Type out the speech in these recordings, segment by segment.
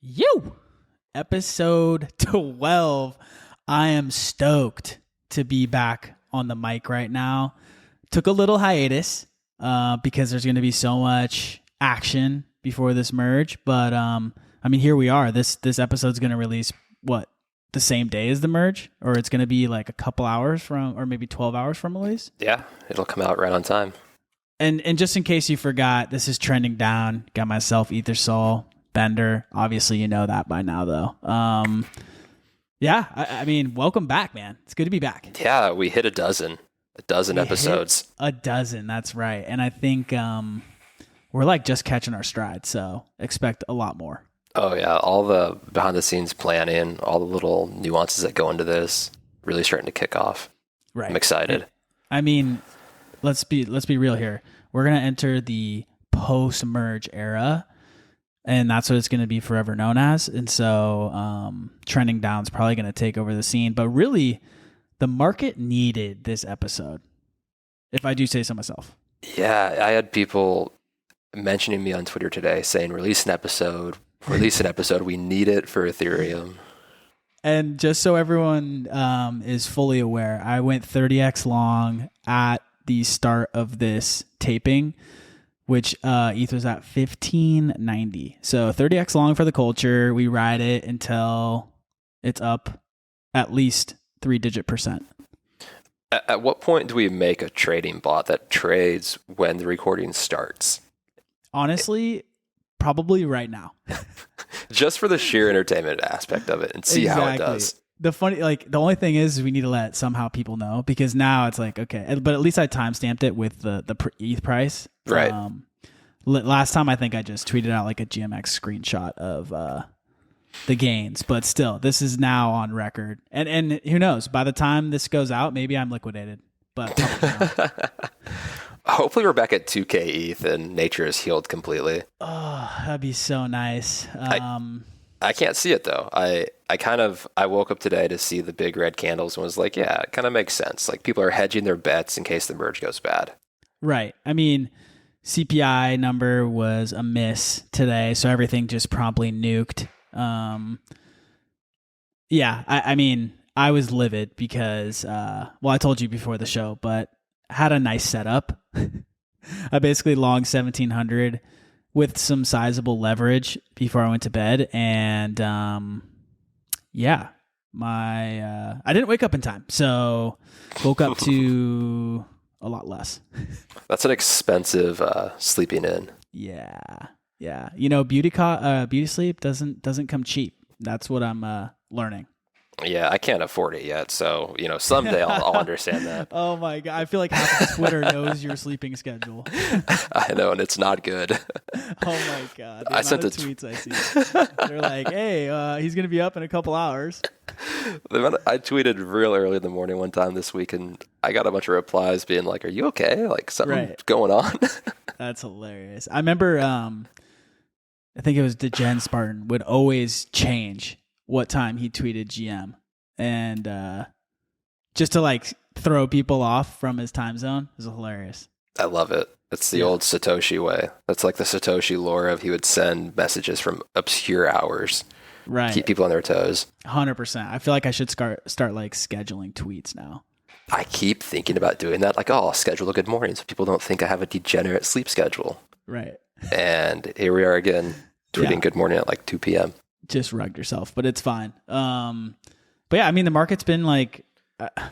You episode 12. I am stoked to be back on the mic right now. Took a little hiatus because there's going to be so much action before this merge. But here we are. This episode's going to release the same day as the merge, or it's going to be like a couple hours from, or maybe 12 hours from release. Yeah, it'll come out right on time. And just in case you forgot, this is trending down. Got myself Ethersole, Bender. Obviously, you know that by now, though. Welcome back, man. It's good to be back. Yeah, we hit a dozen episodes. A dozen, that's right. And I think we're like just catching our stride, so expect a lot more. Oh yeah, all the behind the scenes planning, all the little nuances that go into this, really starting to kick off. Right. I'm excited. Let's be real here. We're gonna enter the post-merge era, and that's what it's gonna be forever known as. And so, trending down is probably gonna take over the scene. But really, the market needed this episode, if I do say so myself. Yeah, I had people mentioning me on Twitter today saying, "Release an episode. We need it for Ethereum." And just so everyone is fully aware, I went 30x long at the start of this taping, which ETH was at 1590. So 30x long for the culture. We ride it until it's up at least 3-digit percent. At what point do we make a trading bot that trades when the recording starts? Honestly, probably right now. Just for the sheer entertainment aspect of it and see how it does. The only thing is we need to let somehow people know, because now it's like, okay, but at least I timestamped it with the ETH price. Right. Last time I think I just tweeted out like a GMX screenshot of the gains, but still, this is now on record. And who knows, by the time this goes out, maybe I'm liquidated, but probably not. Hopefully we're back at 2K ETH and nature is healed completely. Oh, that'd be so nice. I can't see it though. I woke up today to see the big red candles and was like, yeah, it kind of makes sense. Like people are hedging their bets in case the merge goes bad. Right. CPI number was a miss today, so everything just promptly nuked. I was livid because, I told you before the show, but had a nice setup. I basically long 1700 with some sizable leverage before I went to bed. And I didn't wake up in time. So woke up to a lot less. That's an expensive sleeping in. Yeah. Yeah. Beauty sleep doesn't come cheap. That's what I'm learning. Yeah, I can't afford it yet. So, someday I'll understand that. Oh my God. I feel like half of Twitter knows your sleeping schedule. I know, and it's not good. Oh my God. I sent the tweets I see. They're like, hey, he's going to be up in a couple hours. I tweeted real early in the morning one time this week, and I got a bunch of replies being like, are you okay? Like something's going on. That's hilarious. I remember, I think it was DeGen Spartan would always change what time he tweeted GM, and just to like throw people off from his time zone. It was hilarious. I love it. It's the old Satoshi way. That's like the Satoshi lore of he would send messages from obscure hours. Right. Keep people on their toes. 100%. I feel like I should start like scheduling tweets now. I keep thinking about doing that. Like, I'll schedule a good morning so people don't think I have a degenerate sleep schedule. Right. And here we are again, tweeting good morning at like 2 p.m. Just rugged yourself, but it's fine. The market's been like,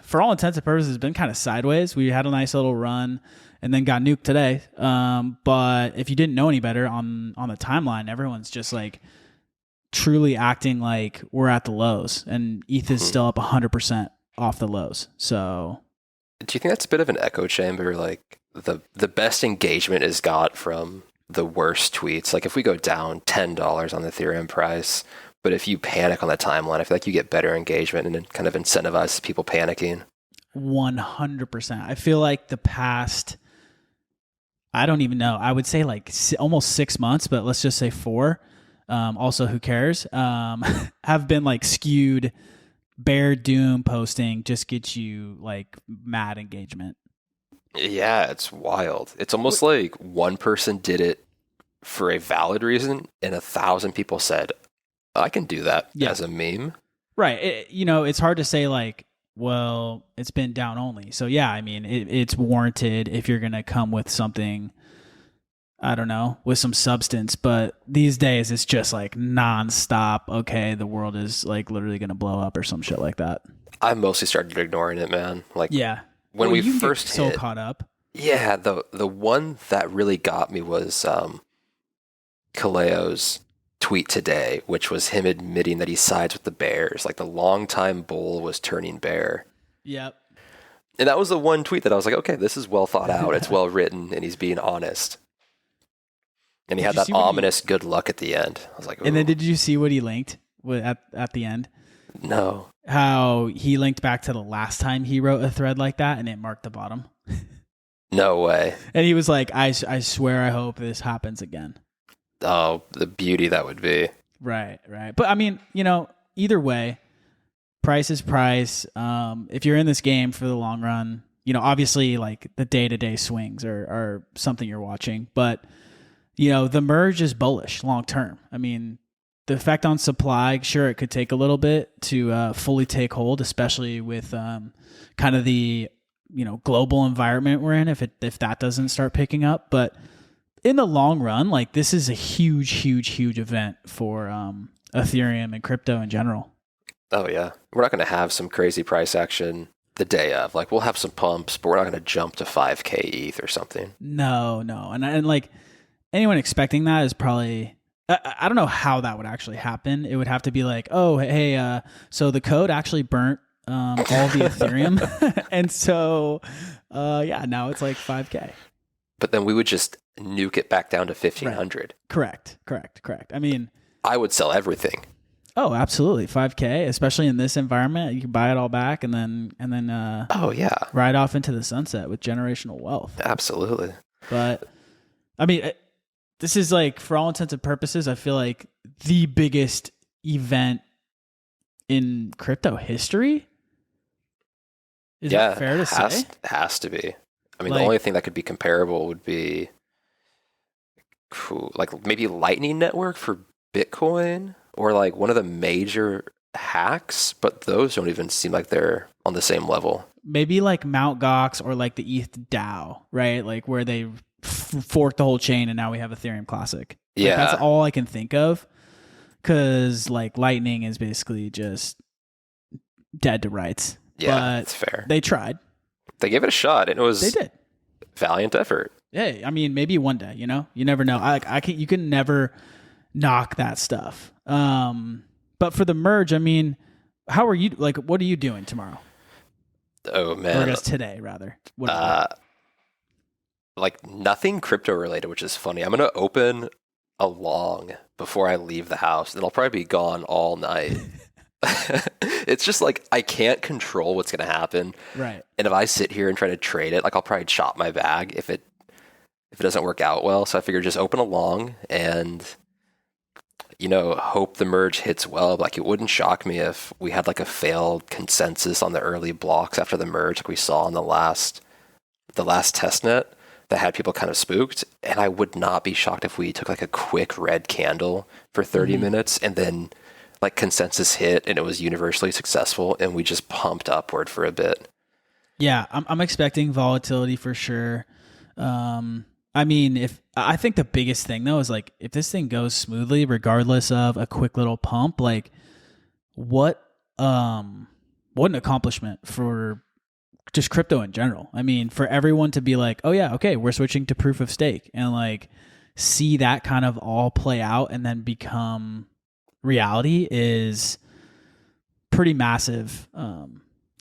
for all intents and purposes, been kind of sideways. We had a nice little run and then got nuked today. But if you didn't know any better on the timeline, everyone's just like truly acting like we're at the lows, and ETH is still up 100% off the lows. So do you think that's a bit of an echo chamber? Like the best engagement is got from the worst tweets. Like if we go down $10 on the Ethereum price, but if you panic on the timeline, I feel like you get better engagement and it kind of incentivizes people panicking. 100%. I feel like the past, I don't even know, I would say like almost 6 months, but let's just say 4. Also, who cares? Have been like skewed. Bear doom posting just gets you like mad engagement. Yeah, it's wild. It's almost like one person did it for a valid reason and 1,000 people said, I can do that as a meme. Right. It's hard to say like, well, it's been down only. So yeah, I mean, it's warranted if you're going to come with something, I don't know, with some substance. But these days it's just like nonstop. Okay, the world is like literally going to blow up or some shit like that. I mostly started ignoring it, man. Like, yeah, when we first so hit, caught up. Yeah, the one that really got me was Kaleo's tweet today, which was him admitting that he sides with the Bears. Like, the longtime bull was turning bear. Yep. And that was the one tweet that I was like, okay, this is well thought out. It's well written, and he's being honest. And he had that ominous good luck at the end. I was like, ooh. And then did you see what he linked at the end? No. How he linked back to the last time he wrote a thread like that, and it marked the bottom. No way. And he was like, I swear I hope this happens again. Oh, the beauty that would be. Right. But I mean, either way, price is price. If you're in this game for the long run, obviously like the day-to-day swings are something you're watching. But, the merge is bullish long term. I mean, the effect on supply, sure, it could take a little bit to fully take hold, especially with kind of the global environment we're in, if that doesn't start picking up. But in the long run, like, this is a huge event for Ethereum and crypto in general. Oh yeah, we're not going to have some crazy price action the day of. Like, we'll have some pumps, but we're not going to jump to 5K ETH or something. No, and like anyone expecting that is probably. I don't know how that would actually happen. It would have to be like, oh, hey, so the code actually burnt all the Ethereum. And so, now it's like 5K. But then we would just nuke it back down to 1,500. Correct. I mean, I would sell everything. Oh, absolutely. 5K, especially in this environment. You can buy it all back and then ride off into the sunset with generational wealth. Absolutely. But I mean, this is like, for all intents and purposes, I feel like the biggest event in crypto history. Is it fair to say? Has to be. I mean, the only thing that could be comparable would be like maybe Lightning Network for Bitcoin, or like one of the major hacks, but those don't even seem like they're on the same level. Maybe like Mt. Gox or like the ETH DAO, right? Like where they forked the whole chain and now we have Ethereum Classic. Yeah. Like, that's all I can think of, because like Lightning is basically just dead to rights. Yeah, but that's fair. They tried. They gave it a shot, and it was they did valiant effort. Yeah, I mean, maybe one day, you never know. You can never knock that stuff. But for the merge, I mean, how are you? Like, what are you doing tomorrow? Oh man, or I guess today rather. Like nothing crypto related, which is funny. I'm gonna open a long before I leave the house, and I'll probably be gone all night. It's just like I can't control what's gonna happen. Right. And if I sit here and try to trade it, like I'll probably chop my bag if it doesn't work out well. So I figured just open a long and hope the merge hits well. Like, it wouldn't shock me if we had like a failed consensus on the early blocks after the merge, like we saw on the last testnet that had people kind of spooked. And I would not be shocked if we took like a quick red candle for 30 minutes and then like consensus hit and it was universally successful and we just pumped upward for a bit. Yeah, I'm expecting volatility for sure. I mean, I think the biggest thing though is like, if this thing goes smoothly, regardless of a quick little pump, like what an accomplishment for just crypto in general. I mean, for everyone to be like, oh yeah, okay, we're switching to proof of stake, and like see that kind of all play out and then become reality is pretty massive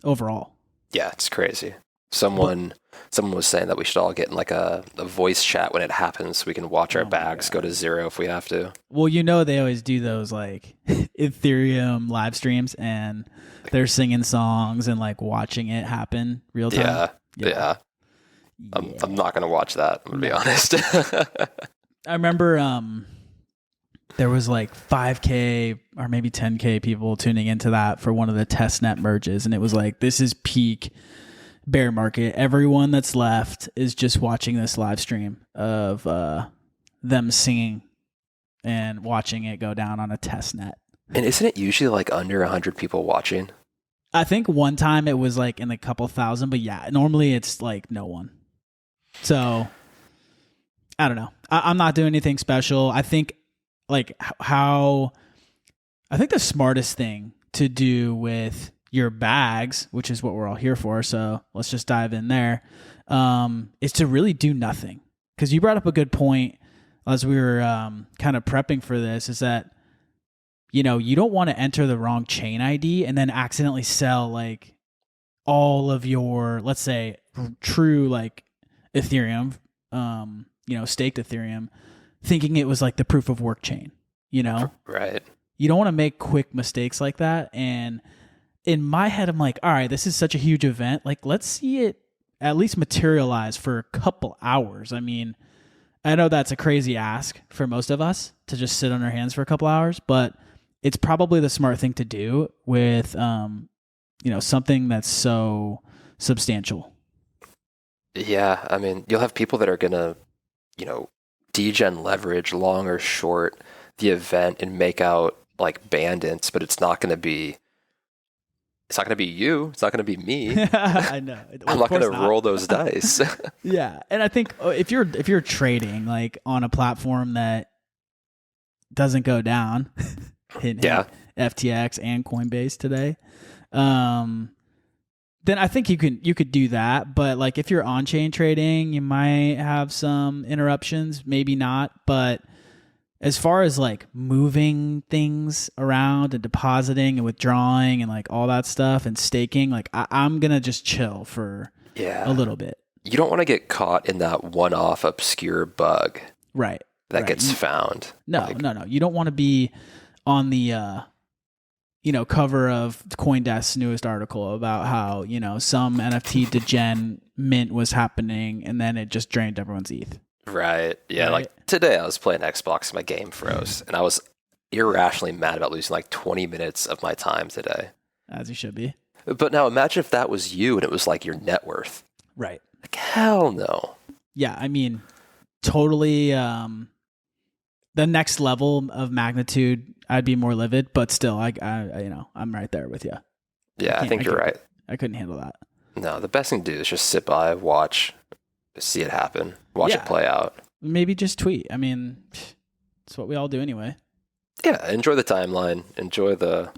overall. Yeah, it's crazy. Someone was saying that we should all get in like a voice chat when it happens so we can watch our bags go to zero if we have to. Well, they always do those like Ethereum live streams and they're singing songs and like watching it happen real time. Yeah. I'm not going to watch that, I'm going to be honest. I remember there was like 5K or maybe 10K people tuning into that for one of the testnet merges. And it was like, this is peak bear market. Everyone that's left is just watching this live stream of them singing and watching it go down on a test net. And isn't it usually like under 100 people watching? I think one time it was like in a couple thousand, but yeah, normally it's like no one. So I don't know. I'm not doing anything special. I think like I think the smartest thing to do with your bags, which is what we're all here for, so let's just dive in there, is to really do nothing. Because you brought up a good point as we were kind of prepping for this, is that, you know, you don't want to enter the wrong chain ID and then accidentally sell like all of your, let's say, true like Ethereum, you know, staked Ethereum, thinking it was like the proof of work chain, you know? Right. You don't want to make quick mistakes like that. And in my head, I'm like, all right, this is such a huge event. Like, let's see it at least materialize for a couple hours. I mean, I know that's a crazy ask for most of us to just sit on our hands for a couple hours, but it's probably the smart thing to do with, you know, something that's so substantial. Yeah. I mean, you'll have people that are going to, you know, degen leverage long or short the event and make out like bandits, but it's not going to be you. It's not going to be me. I know. I'm not going to roll those dice. Yeah. And I think if you're trading like on a platform that doesn't go down, hit FTX and Coinbase today, then I think you could do that. But like if you're on chain trading, you might have some interruptions, maybe not. But as far as like moving things around and depositing and withdrawing and like all that stuff and staking, like I'm going to just chill for a little bit. You don't want to get caught in that one-off obscure bug. Right. That gets found. No. You don't want to be on the, you know, cover of CoinDesk's newest article about how, you know, some NFT degen mint was happening and then it just drained everyone's ETH. Right. Yeah. Right. Like today I was playing Xbox and my game froze and I was irrationally mad about losing like 20 minutes of my time today. As you should be. But now imagine if that was you and it was like your net worth. Right. Like, hell no. Yeah. I mean, totally, the next level of magnitude, I'd be more livid, but still, I you know, I'm right there with you. Yeah, I think you're right. I couldn't handle that. No, the best thing to do is just sit by, watch, see it happen, watch it play out. Maybe just tweet. I mean, it's what we all do anyway. Yeah, enjoy the timeline. Enjoy the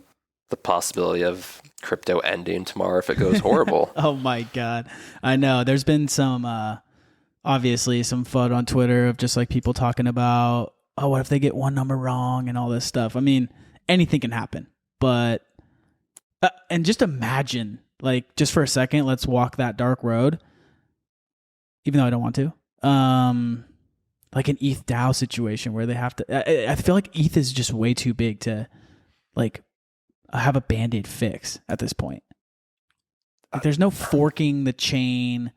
possibility of crypto ending tomorrow if it goes horrible. Oh my God. I know. There's been some, obviously, some FUD on Twitter of just like people talking about, oh, what if they get one number wrong and all this stuff? I mean, anything can happen. But, and just imagine, like, just for a second, let's walk that dark road, even though I don't want to. Like an ETH DAO situation where they have to, I feel like ETH is just way too big to, like, have a Band-Aid fix at this point. Like, there's no forking the chain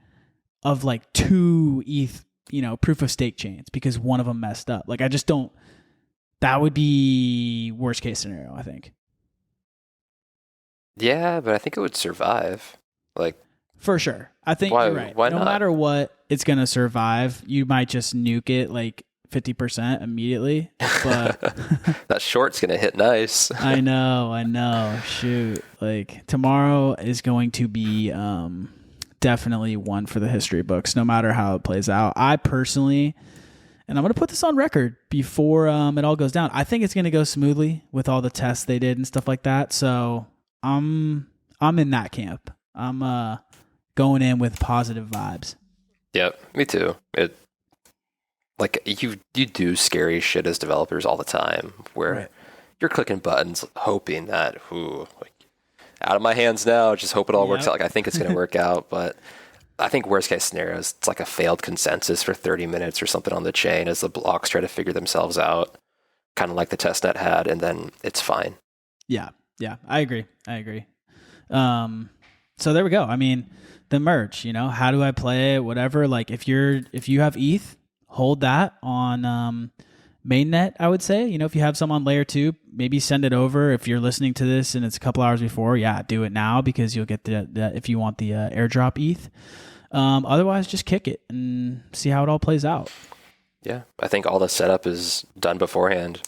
of like 2 ETH, you know, proof of stake chains because one of them messed up. Like, I just don't, that would be worst case scenario, I think. Yeah, but I think it would survive. Like, for sure. I think you're right. Why no not? Matter what, it's going to survive. You might just nuke it like 50% immediately, but that short's going to hit nice. I know. Shoot. Like, tomorrow is going to be definitely one for the history books, no matter how it plays out. I personally, and I'm going to put this on record before it all goes down, I think it's going to go smoothly with all the tests they did and stuff like that. So I'm in that camp. I'm going in with positive vibes. Yep, me too. Like, you do scary shit as developers all the time where you're clicking buttons hoping that, like, out of my hands now, just hope it all works out. Like, I think it's going to work out, but I think worst case scenario is it's like a failed consensus for 30 minutes or something on the chain as the blocks try to figure themselves out, kind of like the testnet had, and then it's fine. Yeah, I agree. So there we go. I mean, the merge, you know, how do I play it? Whatever. Like, if you have ETH, hold that on mainnet, I would say. You know, if you have some on layer 2, maybe send it over. If you're listening to this and it's a couple hours before, do it now because you'll get the if you want the airdrop ETH. Otherwise, just kick it and see how it all plays out. Yeah, I think all the setup is done beforehand.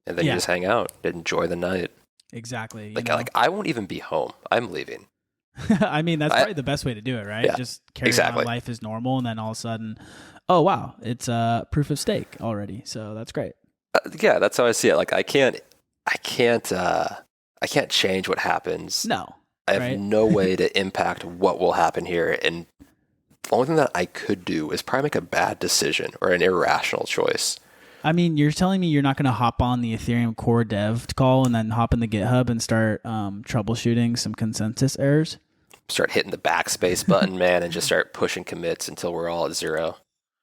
And then you just hang out, enjoy the night. Exactly. Like I won't even be home. I'm leaving. I mean, that's probably the best way to do it, right? Yeah, just carry on life as normal, and then all of a sudden, oh wow, it's proof of stake already. So that's great. Yeah, that's how I see it. Like I can't change what happens. No. I have no way to impact what will happen here. And the only thing that I could do is probably make a bad decision or an irrational choice. I mean, you're telling me you're not going to hop on the Ethereum core dev call and then hop in the GitHub and start troubleshooting some consensus errors? Start hitting the backspace button, man, and just start pushing commits until we're all at 0.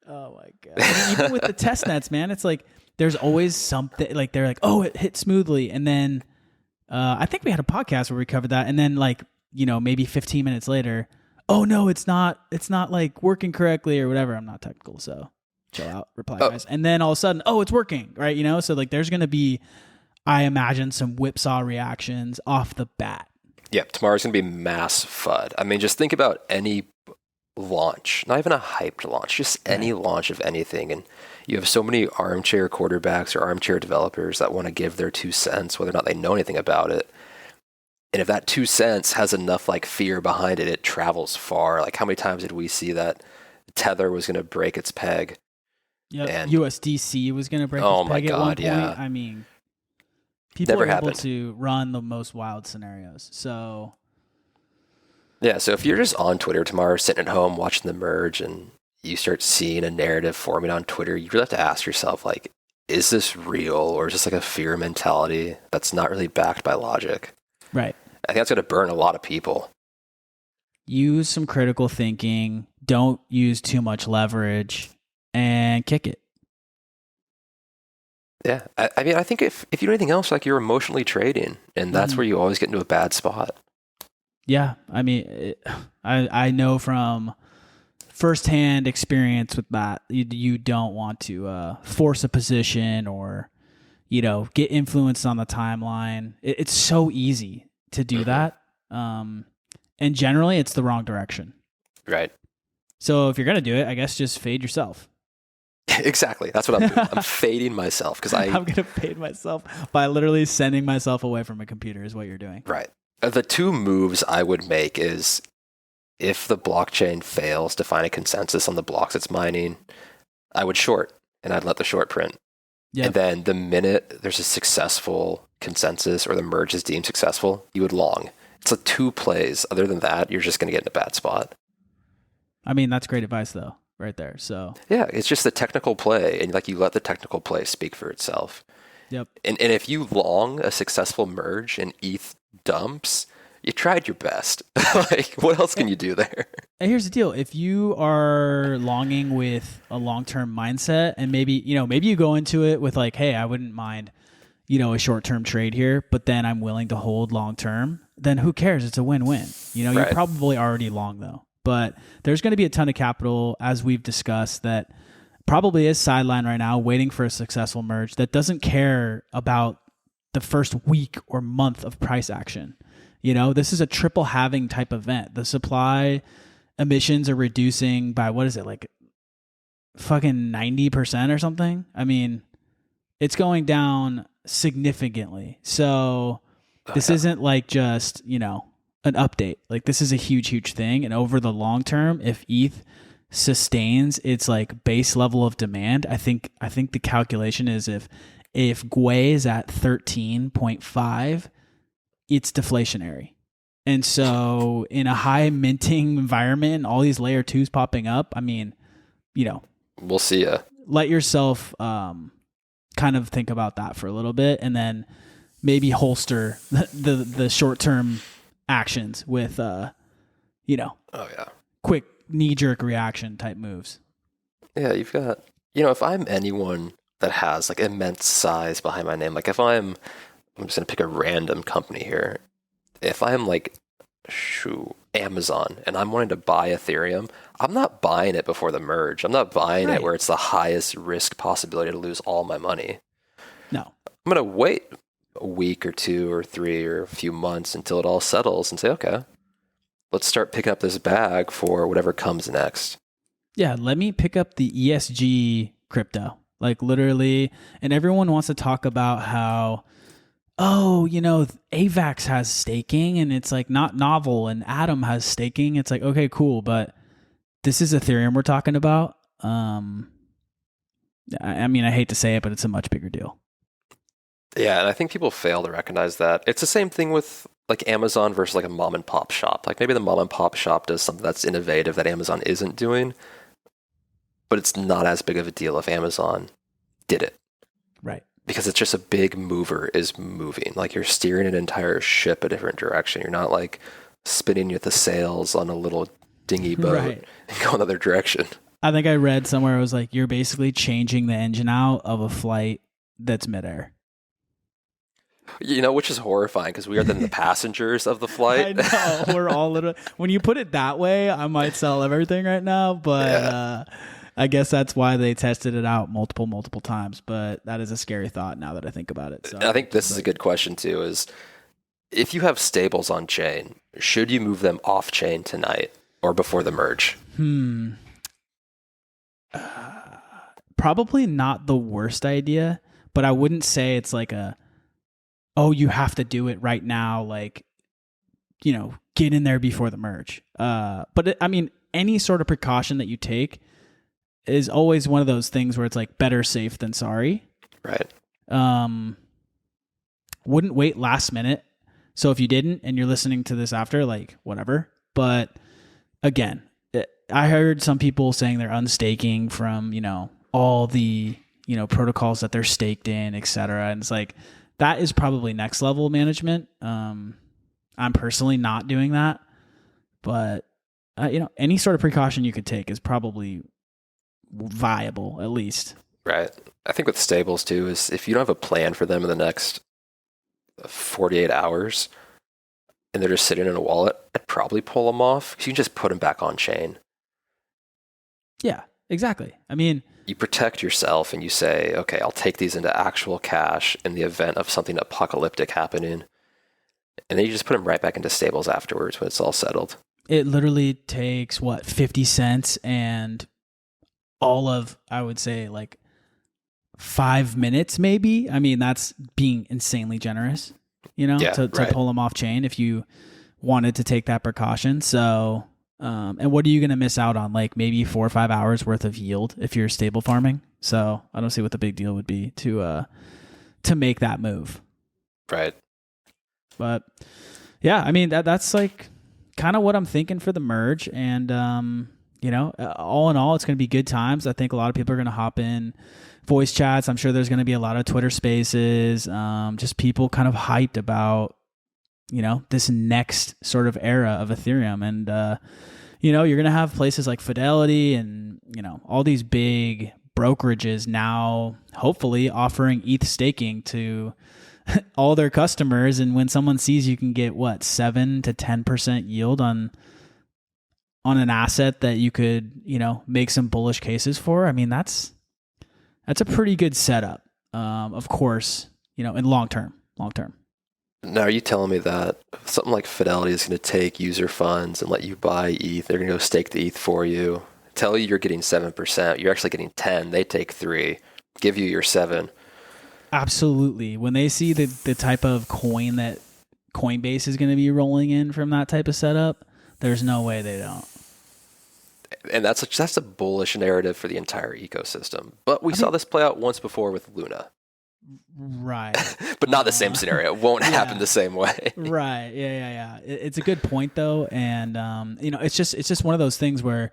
Oh my God. I mean, even with the test nets, man, it's like there's always something like they're like, oh, it hit smoothly. And then I think we had a podcast where we covered that. And then like, maybe 15 minutes later, oh no, it's not like working correctly or whatever. I'm not technical, so chill out, reply guys. And then all of a sudden, oh, it's working, right? So like there's going to be, I imagine, some whipsaw reactions off the bat. Yeah, tomorrow's going to be mass FUD. I mean, just think about any launch, not even a hyped launch, just any launch of anything. And you have so many armchair quarterbacks or armchair developers that want to give their 2 cents, whether or not they know anything about it. And if that 2 cents has enough like fear behind it, it travels far. Like how many times did we see that Tether was going to break its peg? Yeah, USDC was going to break its peg at one point. Yeah. I mean, people are able to run the most wild scenarios. So, yeah. So if you're just on Twitter tomorrow, sitting at home watching the merge, and you start seeing a narrative forming on Twitter, you really have to ask yourself, like, is this real, or is this like a fear mentality that's not really backed by logic? Right. I think that's going to burn a lot of people. Use some critical thinking. Don't use too much leverage. And kick it. Yeah. I mean, I think if you do anything else, like you're emotionally trading, and that's where you always get into a bad spot. Yeah. I mean, I know from firsthand experience with that, you don't want to force a position or, get influenced on the timeline. It's so easy to do that. And generally, it's the wrong direction. Right. So if you're going to do it, I guess just fade yourself. Exactly. That's what I'm doing. I'm fading myself because I'm going to fade myself by literally sending myself away from a computer is what you're doing. Right. The 2 moves I would make is if the blockchain fails to find a consensus on the blocks it's mining, I would short and I'd let the short print. Yep. And then the minute there's a successful consensus or the merge is deemed successful, you would long. It's 2 plays. Other than that, you're just going to get in a bad spot. I mean, that's great advice though. Right there. So yeah, it's just the technical play, and like you let the technical play speak for itself. Yep. And if you long a successful merge and ETH dumps, you tried your best. Like, what else can you do there? And here's the deal: if you are longing with a long-term mindset, and maybe you go into it with like, hey, I wouldn't mind, a short-term trade here, but then I'm willing to hold long-term. Then who cares? It's a win-win. You're probably already long though. But there's going to be a ton of capital, as we've discussed, that probably is sidelined right now, waiting for a successful merge that doesn't care about the first week or month of price action. This is a triple halving type event. The supply emissions are reducing by, what is it, like fucking 90% or something? I mean, it's going down significantly. So this isn't like just, an update. Like this is a huge thing. And over the long term, if ETH sustains its like base level of demand, I think the calculation is if Gwei is at 13.5, it's deflationary. And so in a high minting environment, all these layer 2s popping up, I mean, we'll see ya. Let yourself kind of think about that for a little bit, and then maybe holster the short-term actions with, quick knee-jerk reaction type moves. Yeah, you've got, if I'm anyone that has like immense size behind my name, like I'm just going to pick a random company here. If I'm like, Amazon, and I'm wanting to buy Ethereum, I'm not buying it before the merge. I'm not buying it where it's the highest risk possibility to lose all my money. No. I'm going to wait a week or 2 or 3 or a few months until it all settles and say, okay, let's start picking up this bag for whatever comes next. Yeah, let me pick up the ESG crypto. Like literally, and everyone wants to talk about how, oh, AVAX has staking and it's like not novel, and Atom has staking. It's like, okay, cool, but this is Ethereum we're talking about. I mean, I hate to say it, but it's a much bigger deal. Yeah, and I think people fail to recognize that. It's the same thing with like Amazon versus like a mom and pop shop. Like maybe the mom and pop shop does something that's innovative that Amazon isn't doing, but it's not as big of a deal if Amazon did it. Right. Because it's just a big mover is moving. Like you're steering an entire ship a different direction. You're not like spinning with the sails on a little dinghy boat Right. and go another direction. I think I read somewhere it was like you're basically changing the engine out of a flight that's midair. Which is horrifying because we are then the passengers of the flight. I know. We're all literally. When you put it that way, I might sell everything right now, but I guess that's why they tested it out multiple times. But that is a scary thought now that I think about it. So I think this is a good question too, is if you have stables on chain, should you move them off chain tonight or before the merge? Probably not the worst idea, but I wouldn't say it's like you have to do it right now. Like, get in there before the merge. But I mean, any sort of precaution that you take is always one of those things where it's like better safe than sorry. Right. Wouldn't wait last minute. So if you didn't and you're listening to this after, like whatever. But again, I heard some people saying they're unstaking from, all the, protocols that they're staked in, et cetera. And it's like, that is probably next level management. I'm personally not doing that, but any sort of precaution you could take is probably viable, at least. Right. I think with stables too is if you don't have a plan for them in the next 48 hours and they're just sitting in a wallet, I'd probably pull them off because you can just put them back on chain. Yeah, exactly. I mean, you protect yourself and you say, okay, I'll take these into actual cash in the event of something apocalyptic happening. And then you just put them right back into stables afterwards when it's all settled. It literally takes 50 cents and all of, I would say, like 5 minutes maybe. I mean, that's being insanely generous, to pull them off chain if you wanted to take that precaution. So, and what are you going to miss out on? Like maybe 4 or 5 hours worth of yield if you're stable farming. So I don't see what the big deal would be to make that move. Right. But yeah, I mean, that's like kind of what I'm thinking for the merge. And, all in all, it's going to be good times. I think a lot of people are going to hop in voice chats. I'm sure there's going to be a lot of Twitter spaces, just people kind of hyped about, this next sort of era of Ethereum. And, you're going to have places like Fidelity and, all these big brokerages now hopefully offering ETH staking to all their customers. And when someone sees you can get 7 to 10% yield on an asset that you could, make some bullish cases for, I mean, that's a pretty good setup. Of course, in long term. Now, are you telling me that something like Fidelity is going to take user funds and let you buy ETH? They're going to go stake the ETH for you, tell you you're getting 7%. You're actually getting 10. They take 3, give you your 7. Absolutely. When they see the type of coin that Coinbase is going to be rolling in from that type of setup, there's no way they don't. And that's a bullish narrative for the entire ecosystem. But we saw this play out once before with Luna. Right. But not the same scenario. It won't happen the same way. Right. Yeah. It's a good point though. And, it's just one of those things where,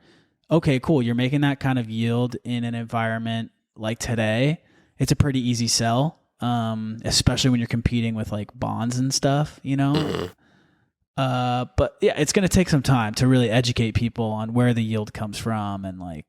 okay, cool. You're making that kind of yield in an environment like today. It's a pretty easy sell. Especially when you're competing with like bonds and stuff, Mm-hmm. But yeah, it's going to take some time to really educate people on where the yield comes from and like,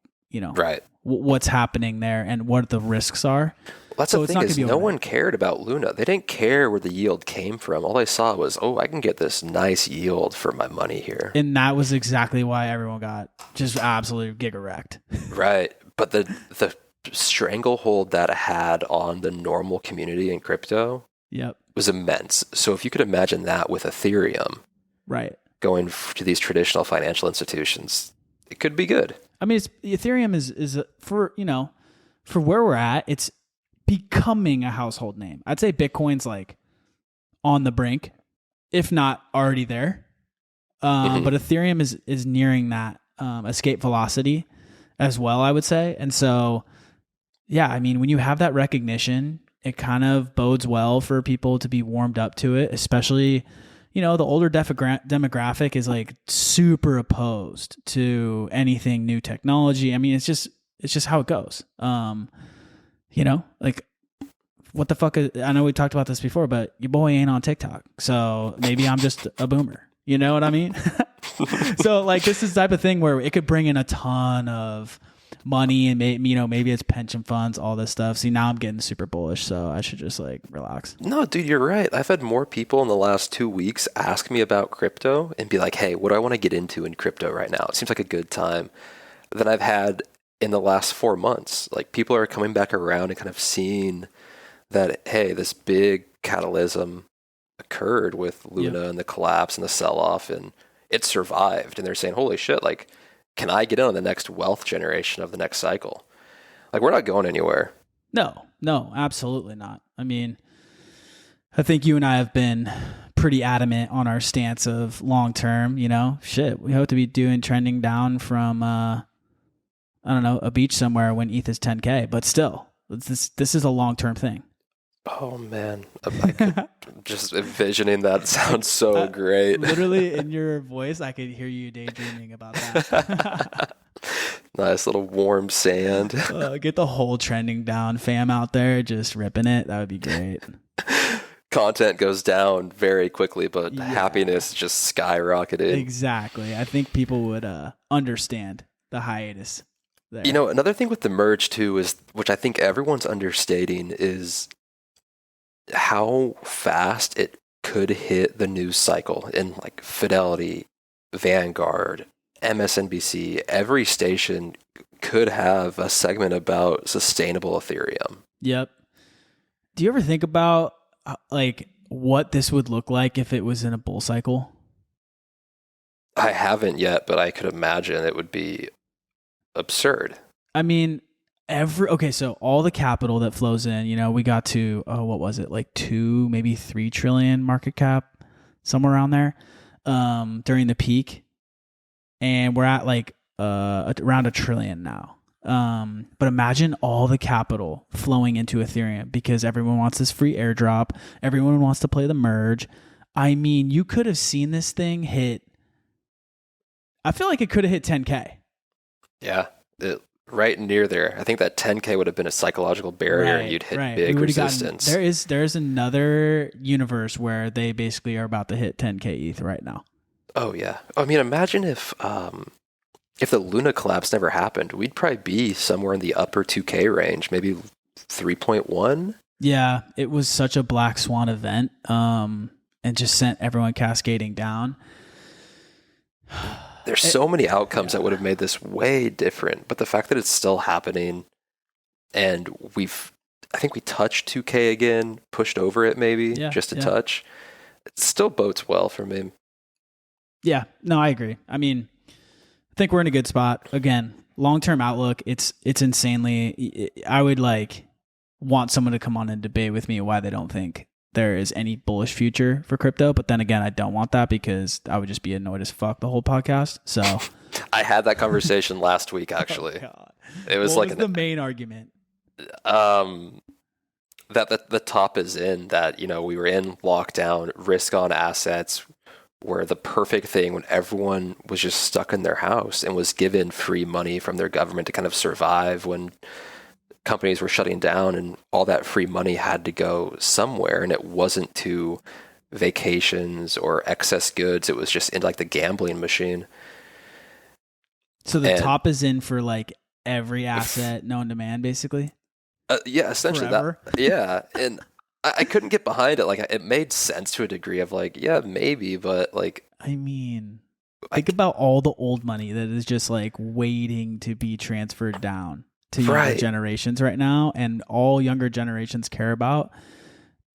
right. What's happening there and what the risks are. That's the thing is no one cared about Luna. They didn't care where the yield came from. All they saw was, I can get this nice yield for my money here. And that was exactly why everyone got just absolutely giga wrecked. Right. But the stranglehold that it had on the normal community in crypto was immense. So if you could imagine that with Ethereum, right, going to these traditional financial institutions, it could be good. I mean, Ethereum is for for where we're at, it's becoming a household name. I'd say Bitcoin's like on the brink, if not already there. But Ethereum is nearing that escape velocity as well, I would say. And so, yeah, I mean, when you have that recognition, it kind of bodes well for people to be warmed up to it, especially, the older demographic is like super opposed to anything new technology. I mean, it's just how it goes. Like, what the fuck I know we talked about this before, but your boy ain't on TikTok. So maybe I'm just a boomer. You know what I mean? So like, this is the type of thing where it could bring in a ton of money and maybe it's pension funds, all this stuff. See, now I'm getting super bullish, so I should just like relax. No, dude, you're right. I've had more people in the last 2 weeks ask me about crypto and be like, hey, what do I want to get into in crypto right now? It seems like a good time. Than I've had in the last 4 months. Like, people are coming back around and kind of seeing that, hey, this big catalysm occurred with Luna and the collapse and the sell-off, and it survived. And they're saying, holy shit, like, can I get in on the next wealth generation of the next cycle? Like, we're not going anywhere. No, absolutely not. I mean, I think you and I have been pretty adamant on our stance of long-term, we hope to be doing trending down from, I don't know, a beach somewhere when ETH is 10K, but still, this is a long-term thing. Oh man, I could just envisioning that sounds so great. Literally in your voice, I could hear you daydreaming about that. Nice little warm sand. Get the whole trending down fam out there just ripping it. That would be great. Content goes down very quickly, but happiness just skyrocketed. Exactly. I think people would understand the hiatus there. Another thing with the merge too is, which I think everyone's understating, is how fast it could hit the news cycle in like Fidelity, Vanguard, MSNBC. Every station could have a segment about sustainable Ethereum. Yep. Do you ever think about like what this would look like if it was in a bull cycle? I haven't yet, but I could imagine it would be absurd. I mean, so all the capital that flows in, we got to, what was it? Like 2, maybe 3 trillion market cap, somewhere around there, during the peak. And we're at like, around $1 trillion now. But imagine all the capital flowing into Ethereum because everyone wants this free airdrop. Everyone wants to play the merge. I mean, you could have seen this thing hit, I feel like it could have hit 10K. Yeah. Right near there. I think that 10K would have been a psychological barrier, and you'd hit big resistance. There's another universe where they basically are about to hit 10K ETH right now. Oh yeah. I mean, imagine if the Luna collapse never happened, we'd probably be somewhere in the upper 2K range, maybe 3.1. Yeah, it was such a black swan event, and just sent everyone cascading down. There's so many outcomes that would have made this way different, but the fact that it's still happening, and I think we touched 2K again, pushed over it maybe, just a touch, it still bodes well for me. Yeah, no, I agree. I mean, I think we're in a good spot. Again, long-term outlook, it's insanely, I would want someone to come on and debate with me why they don't think there is any bullish future for crypto. But then again, I don't want that because I would just be annoyed as fuck the whole podcast. So I had that conversation last week, actually. Oh, God. It was what was the main argument? That the top is in that, we were in lockdown, risk on assets were the perfect thing when everyone was just stuck in their house and was given free money from their government to kind of survive when companies were shutting down, and all that free money had to go somewhere, and it wasn't to vacations or excess goods. It was just into the gambling machine. So the top is in for every asset known to man, basically? Yeah, essentially. Forever? That. Yeah. And I couldn't get behind it. It made sense to a degree of yeah, maybe, but I mean, think about all the old money that is just waiting to be transferred down to younger generations right now, and all younger generations care about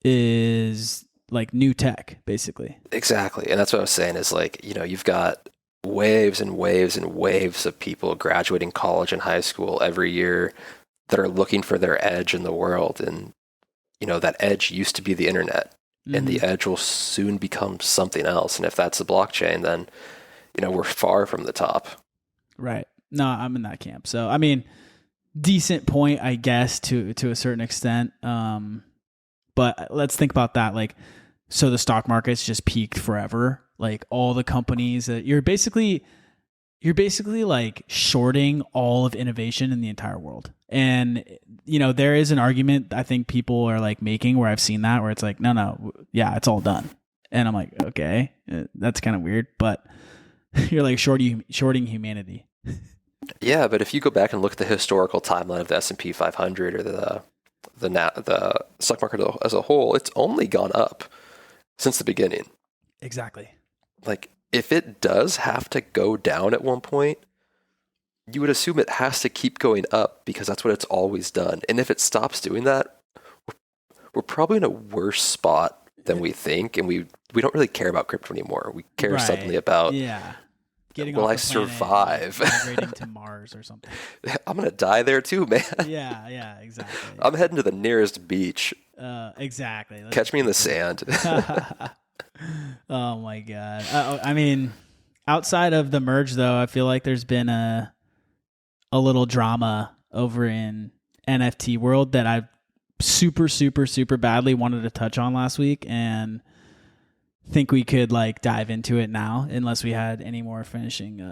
is new tech, basically. Exactly. And that's what I was saying is you've got waves and waves and waves of people graduating college and high school every year, that are looking for their edge in the world. And, that edge used to be the internet, and the edge will soon become something else. And if that's the blockchain, then, we're far from the top. Right. No, I'm in that camp. So, I mean, decent point, I guess, to a certain extent. But let's think about that. Like, so the stock market's just peaked forever. Like all the companies that you're basically like shorting all of innovation in the entire world. And, there is an argument I think people are like making where I've seen that where it's like, no, yeah, it's all done. And I'm like, okay, that's kind of weird, but you're like shorting humanity. Yeah, but if you go back and look at the historical timeline of the S&P 500 or the stock market as a whole, it's only gone up since the beginning. Exactly. Like, if it does have to go down at one point, you would assume it has to keep going up because that's what it's always done. And if it stops doing that, we're probably in a worse spot than we think, and we don't really care about crypto anymore. We care suddenly about will I survive? Migrating to Mars or something. I'm gonna die there too, man. Yeah, exactly. I'm heading to the nearest beach. Exactly. Catch me in the sand. Oh my god. I mean, outside of the merge, though, I feel like there's been a little drama over in NFT world that I super, super, super badly wanted to touch on last week, and think we could like dive into it now, unless we had any more finishing.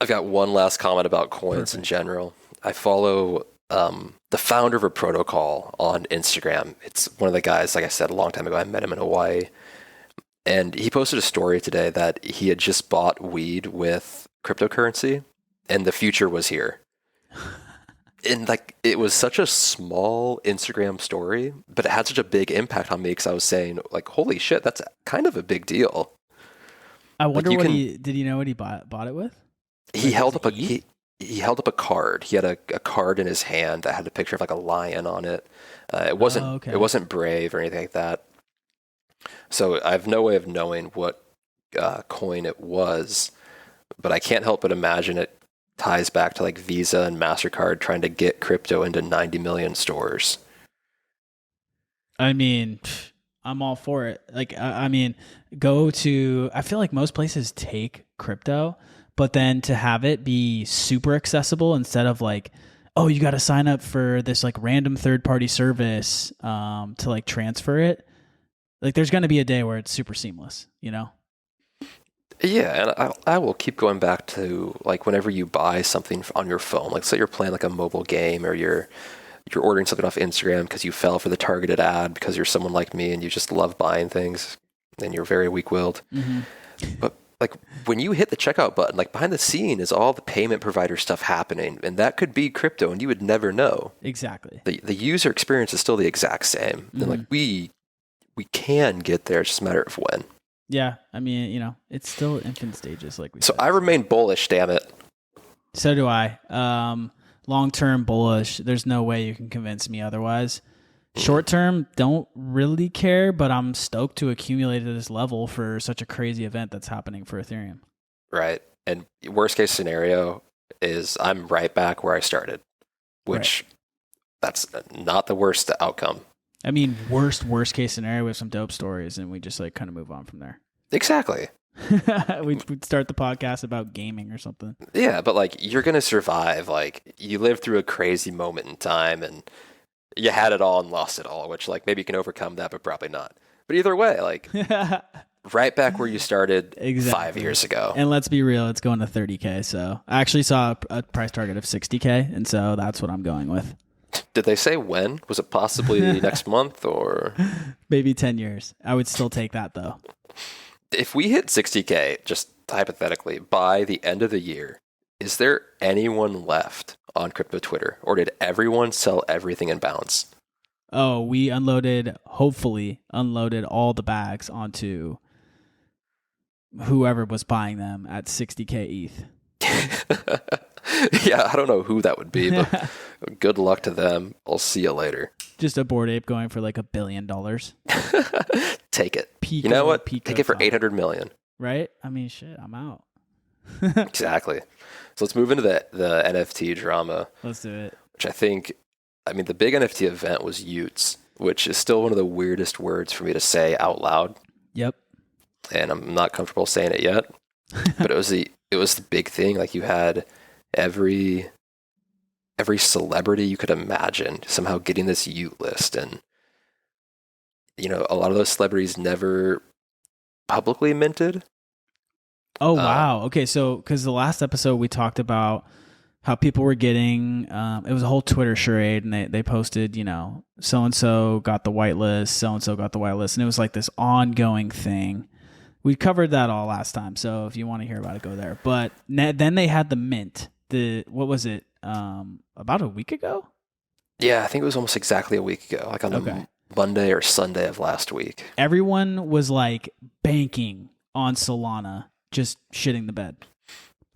I've got one last comment about coins in general. I follow the founder of a protocol on Instagram. It's one of the guys, like I said, a long time ago. I met him in Hawaii. And he posted a story today that he had just bought weed with cryptocurrency, and the future was here. And like, it was such a small Instagram story, but it had such a big impact on me because I was saying, like, holy shit, that's kind of a big deal. I wonder did he know what he bought it with? He held up he held up a card. He had a card in his hand that had a picture of like a lion on it. It wasn't Brave or anything like that. So I have no way of knowing what coin it was, but I can't help but imagine it ties back to like Visa and MasterCard trying to get crypto into 90 million stores. I mean, I'm all for it. Like, I mean, I feel like most places take crypto, but then to have it be super accessible instead of like, oh, you got to sign up for this like random third-party service to like transfer it. Like, there's going to be a day where it's super seamless, Yeah, and I will keep going back to like whenever you buy something on your phone, like say you're playing like a mobile game or you're ordering something off Instagram because you fell for the targeted ad because you're someone like me and you just love buying things and you're very weak-willed. Mm-hmm. But like when you hit the checkout button, like behind the scene is all the payment provider stuff happening, and that could be crypto and you would never know. Exactly. The user experience is still the exact same. Mm-hmm. And like we can get there, it's just a matter of when. Yeah, I mean, it's still infant stages, like we said. So I remain bullish, damn it. So do I. Long-term bullish. There's no way you can convince me otherwise. Short-term, don't really care, but I'm stoked to accumulate at this level for such a crazy event that's happening for Ethereum. Right. And worst-case scenario is I'm right back where I started, which that's not the worst outcome. I mean, worst case scenario with some dope stories, and we just like kind of move on from there. Exactly. We'd start the podcast about gaming or something. Yeah, but like you're gonna survive. Like you lived through a crazy moment in time, and you had it all and lost it all. Which like maybe you can overcome that, but probably not. But either way, like right back where you started 5 years ago. And let's be real, it's going to 30K. So I actually saw a price target of 60K, and so that's what I'm going with. Did they say when? Was it possibly next month or? Maybe 10 years. I would still take that though. If we hit 60K, just hypothetically, by the end of the year, is there anyone left on crypto Twitter? Or did everyone sell everything and bounce? Oh, we hopefully unloaded all the bags onto whoever was buying them at 60K ETH. Yeah, I don't know who that would be, but good luck to them. I'll see you later. Just a Bored Ape going for like $1 billion. Take it. Pico, you know what? Pico Take it for top. 800 million. Right? I mean, shit, I'm out. Exactly. So let's move into the NFT drama. Let's do it. Which I think I mean, the big NFT event was Utes, which is still one of the weirdest words for me to say out loud. Yep. And I'm not comfortable saying it yet. But it was the big thing. Like, you had every celebrity you could imagine somehow getting this Ute list, and a lot of those celebrities never publicly minted. Oh, wow. Okay, so because the last episode we talked about how people were getting, it was a whole Twitter charade, and they posted, so-and-so got the whitelist, so-and-so got the whitelist, and it was like this ongoing thing. We covered that all last time, so if you want to hear about it, go there. But then they had the mint. What was it, about a week ago? Yeah, I think it was almost exactly a week ago, like on a Monday or Sunday of last week. Everyone was like banking on Solana, just shitting the bed.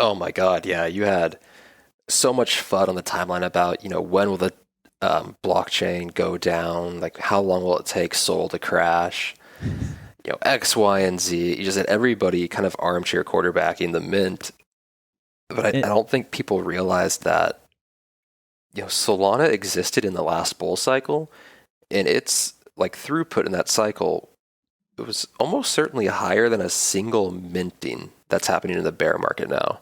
Oh my God, yeah. You had so much FUD on the timeline about, when will the blockchain go down? Like, how long will it take Sol to crash? X, Y, and Z. You just had everybody kind of armchair quarterbacking the mint. But I don't think people realized that, Solana existed in the last bull cycle, and its like throughput in that cycle, it was almost certainly higher than a single minting that's happening in the bear market now.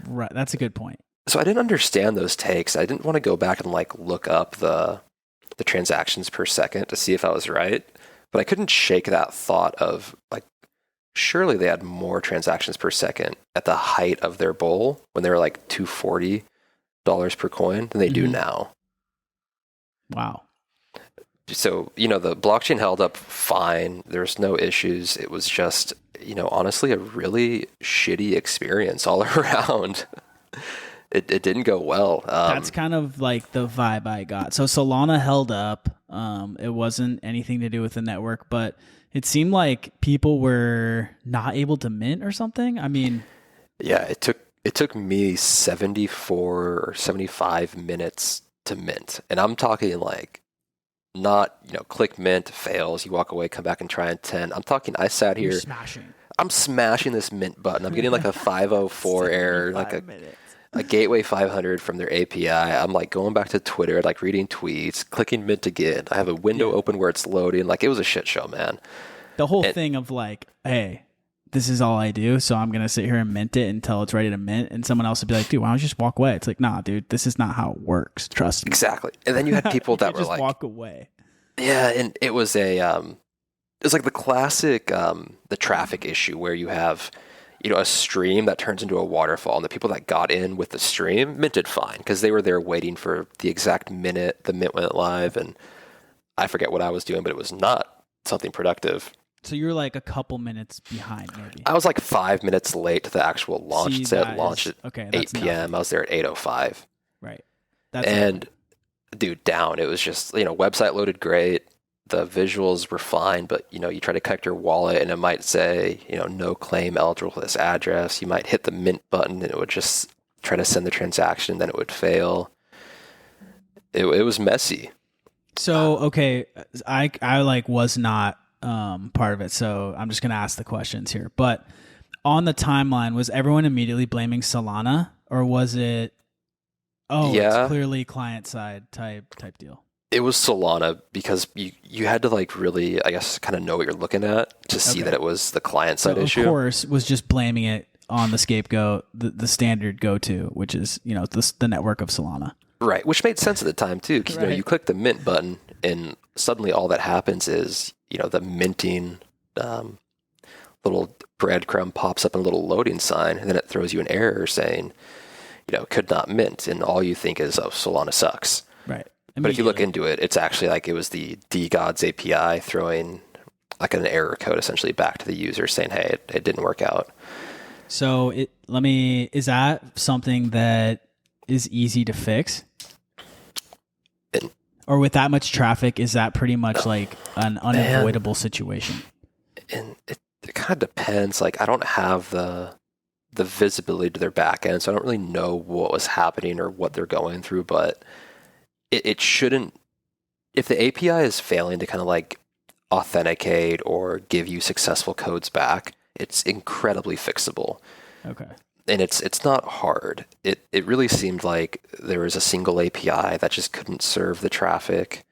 Right, that's a good point. So I didn't understand those takes. I didn't want to go back and look up the transactions per second to see if I was right. But I couldn't shake that thought of surely they had more transactions per second at the height of their bull when they were like $240 per coin than they do now. Wow. So, the blockchain held up fine. There's no issues. It was just, honestly, a really shitty experience all around. It didn't go well. That's kind of like the vibe I got. So Solana held up. It wasn't anything to do with the network, but it seemed like people were not able to mint or something. I mean, yeah, it took me 74 or 75 minutes to mint, and I'm talking not click mint, fails, you walk away, come back and try in 10. I'm talking I sat here I'm smashing this mint button. I'm getting like a 504 error, like a gateway 500 from their API. I'm going back to Twitter, reading tweets, clicking mint again. I have a window open where it's loading. It was a shit show, man. The whole thing of hey, this is all I do, so I'm going to sit here and mint it until it's ready to mint. And someone else would be like, dude, why don't you just walk away? It's like, nah, dude, this is not how it works. Trust me. Exactly. And then you had people that were just walk away. Yeah, and it was like the classic, the traffic issue where you have, a stream that turns into a waterfall, and the people that got in with the stream minted fine because they were there waiting for the exact minute the mint went live, and I forget what I was doing, but it was not something productive. So you're a couple minutes behind, maybe. I was 5 minutes late to the actual launch. It said launch at 8 p.m. I was there at 8:05. Right. Dude, down. It was just, website loaded great. The visuals were fine, but, you try to connect your wallet and it might say, no claim eligible for this address. You might hit the mint button and it would just try to send the transaction, and then it would fail. It was messy. So, okay, I was not part of it, so I'm just going to ask the questions here. But on the timeline, was everyone immediately blaming Solana, or was it, it's clearly client side type deal? It was Solana because you had to really, I guess, kind of know what you're looking at to see that it was the client side issue. Of course, was just blaming it on the scapegoat, the standard go-to, which is, the network of Solana. Right, which made sense at the time too, because you click the mint button and suddenly all that happens is, the minting little breadcrumb pops up in a little loading sign, and then it throws you an error saying, could not mint, and all you think is, oh, Solana sucks. Right. But if you look into it, it's actually it was the DGods API throwing an error code essentially back to the user saying, hey, it didn't work out. So is that something that is easy to fix? Or with that much traffic, is that pretty much an unavoidable situation? And it kind of depends. I don't have the visibility to their backend, so I don't really know what was happening or what they're going through, but it shouldn't, if the API is failing to kind of authenticate or give you successful codes back, it's incredibly fixable. Okay. and it's not hard. It really seemed like there was a single API that just couldn't serve the traffic.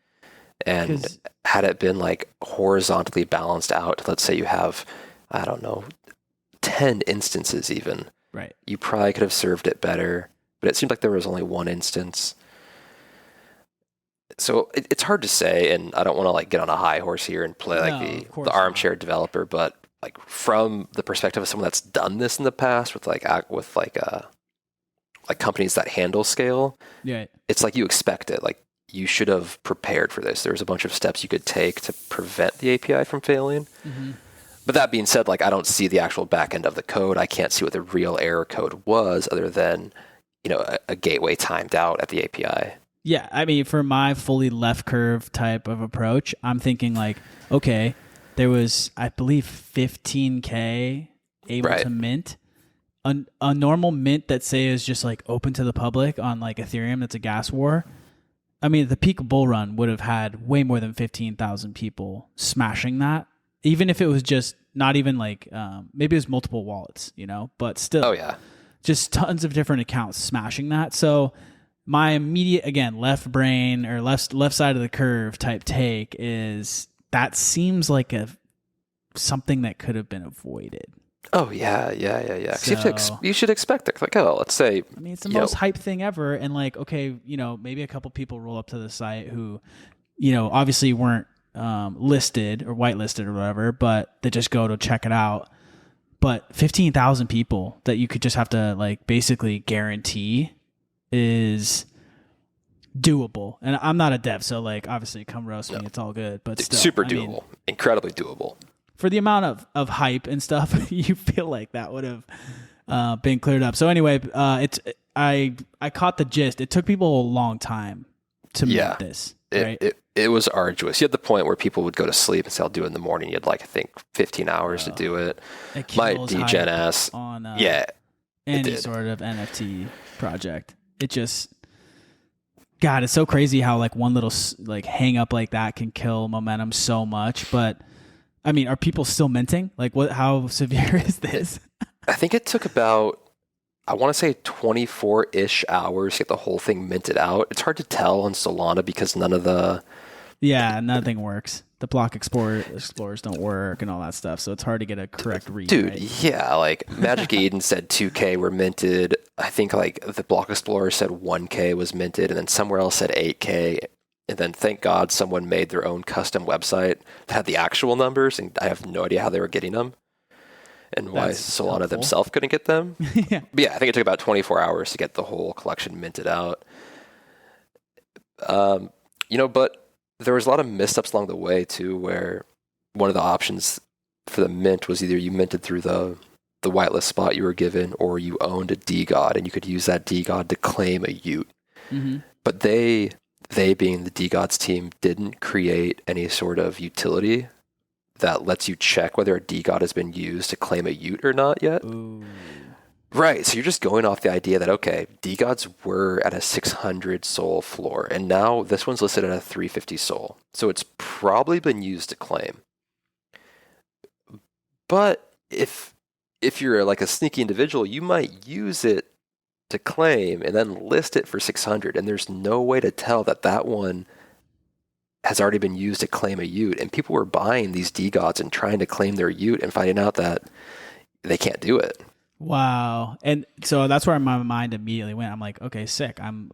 And had it been like horizontally balanced out, let's say you have, I don't know, 10 instances even, right? You probably could have served it better, but it seemed like there was only one instance. So it's hard to say, and I don't want to like get on a high horse here and play like the armchair developer, but like from the perspective of someone that's done this in the past with like companies that handle scale, yeah, it's like you expect it. Like you should have prepared for this. There's a bunch of steps you could take to prevent the API from failing. Mm-hmm. But that being said, like I don't see the actual back end of the code. I can't see what the real error code was other than, a gateway timed out at the API. Yeah, I mean, for my fully left curve type of approach, I'm thinking like, okay, there was, I believe, 15K able to mint. A normal mint that say is just like open to the public on like Ethereum, that's a gas war. I mean, the peak bull run would have had way more than 15,000 people smashing that. Even if it was just not even like, maybe it was multiple wallets, but still. Oh, yeah. Just tons of different accounts smashing that. So my immediate, again, left brain or left side of the curve type take is that seems like something that could have been avoided. Oh, yeah. So, you should expect it. Like, let's say... I mean, it's the most hype thing ever. And like, okay, maybe a couple people roll up to the site who, obviously weren't listed or whitelisted or whatever, but they just go to check it out. But 15,000 people that you could just have to like basically guarantee is doable. And I'm not a dev, so like obviously come roast me, it's all good. But still, super doable, incredibly doable. For the amount of hype and stuff, you feel like that would have been cleared up. So anyway, I caught the gist. It took people a long time to make this. Right? It was arduous. You had the point where people would go to sleep and say, I'll do it in the morning. You had like, I think 15 hours to do it. My degen ass on any sort of NFT project. It just, God, it's so crazy how like one little like hang up like that can kill momentum so much. But I mean, are people still minting? Like how severe is this? I think it took about, I want to say 24-ish hours to get the whole thing minted out. It's hard to tell on Solana because nothing works. The block explorers don't work and all that stuff. So it's hard to get a correct read. Dude, right? Yeah, like Magic Eden said 2K were minted. I think like the block explorer said 1K was minted, and then somewhere else said 8K. And then thank God someone made their own custom website that had the actual numbers, and I have no idea how they were getting them and why Solana themselves couldn't get them. Yeah. But yeah, I think it took about 24 hours to get the whole collection minted out. But there was a lot of missteps along the way too, where one of the options for the mint was either you minted through the whitelist spot you were given, or you owned a DGOD and you could use that DGOD to claim a Ute. Mm-hmm. But they being the DGOD's team didn't create any sort of utility that lets you check whether a DGOD has been used to claim a Ute or not yet. Ooh. Right, so you're just going off the idea that, okay, DGODs were at a 600 SOL floor, and now this one's listed at a 350 SOL. So it's probably been used to claim. But if you're like a sneaky individual, you might use it to claim and then list it for 600, and there's no way to tell that one has already been used to claim a Ute. And people were buying these DGODs and trying to claim their Ute and finding out that they can't do it. Wow. And so that's where my mind immediately went. I'm like, okay, sick. I'm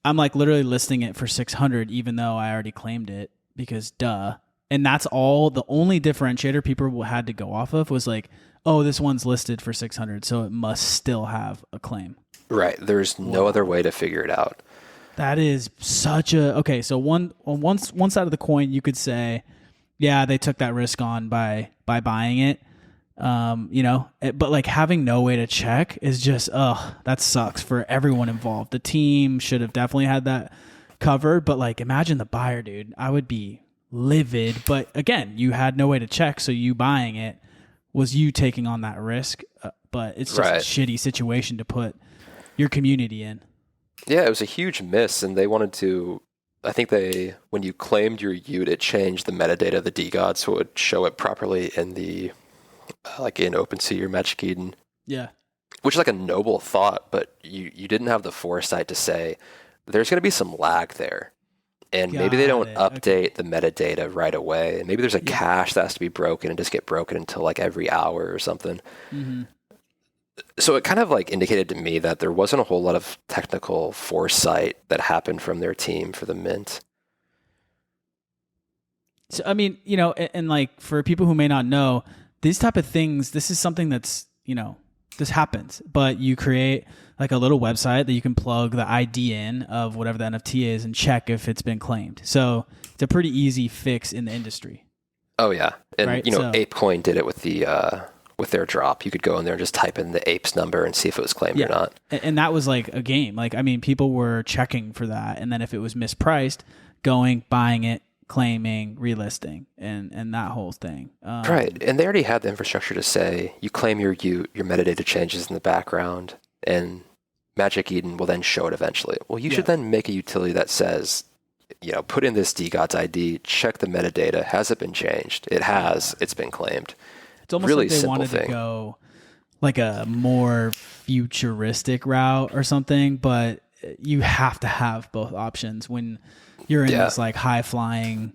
like literally listing it for 600, even though I already claimed it, because duh. And that's all. The only differentiator people had to go off of was like, oh, this one's listed for 600, so it must still have a claim. Right. There's no other way to figure it out. That is such a, okay. So on one side of the coin, you could say, yeah, they took that risk on by buying it. But like having no way to check is just, that sucks for everyone involved. The team should have definitely had that covered, but like imagine the buyer, dude. I would be livid. But again, you had no way to check, so you buying it was you taking on that risk. But it's just a shitty situation to put your community in. Yeah, it was a huge miss, and they wanted to. I think when you claimed your Ute, it changed the metadata of the DGOD so it would show it properly in the in OpenSea or Magic Eden. Yeah. which is like a noble thought, but you didn't have the foresight to say there's going to be some lag there. And maybe they don't update the metadata right away. And maybe there's a cache that has to be broken and just get broken until like every hour or something. Mm-hmm. So it kind of like indicated to me that there wasn't a whole lot of technical foresight that happened from their team for the mint. So, I mean, you know, and like for people who may not know, these type of things, this is something that's, you know, this happens, but you create like a little website that you can plug the ID in of whatever the NFT is and check if it's been claimed. So it's a pretty easy fix in the industry. Oh yeah. And right? you know, ApeCoin did it with with their drop. You could go in there and just type in the Apes number and see if it was claimed or not. And that was like a game. Like, I mean, people were checking for that. And then if it was mispriced, going, buying it, claiming, relisting, and that whole thing. Right. And they already had the infrastructure to say, you claim your metadata changes in the background, and Magic Eden will then show it eventually. Well, you should then make a utility that says, you know, put in this DGOTS ID, check the metadata. Has it been changed? It has. It's been claimed. It's almost really like they wanted to go like a more futuristic route or something, but you have to have both options when you're in this like high flying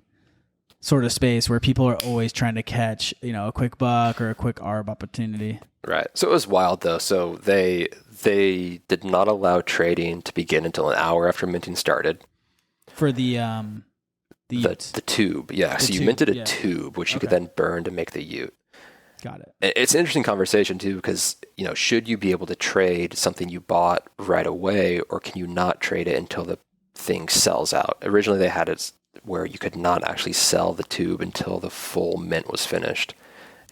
sort of space where people are always trying to catch, you know, a quick buck or a quick ARB opportunity. Right. So it was wild though. So they did not allow trading to begin until an hour after minting started. For the tube. Yeah. So you minted a tube, which you could then burn to make the Ute. Got it. It's an interesting conversation too, because, you know, should you be able to trade something you bought right away, or can you not trade it until the thing sells out? Originally they had it where you could not actually sell the tube until the full mint was finished,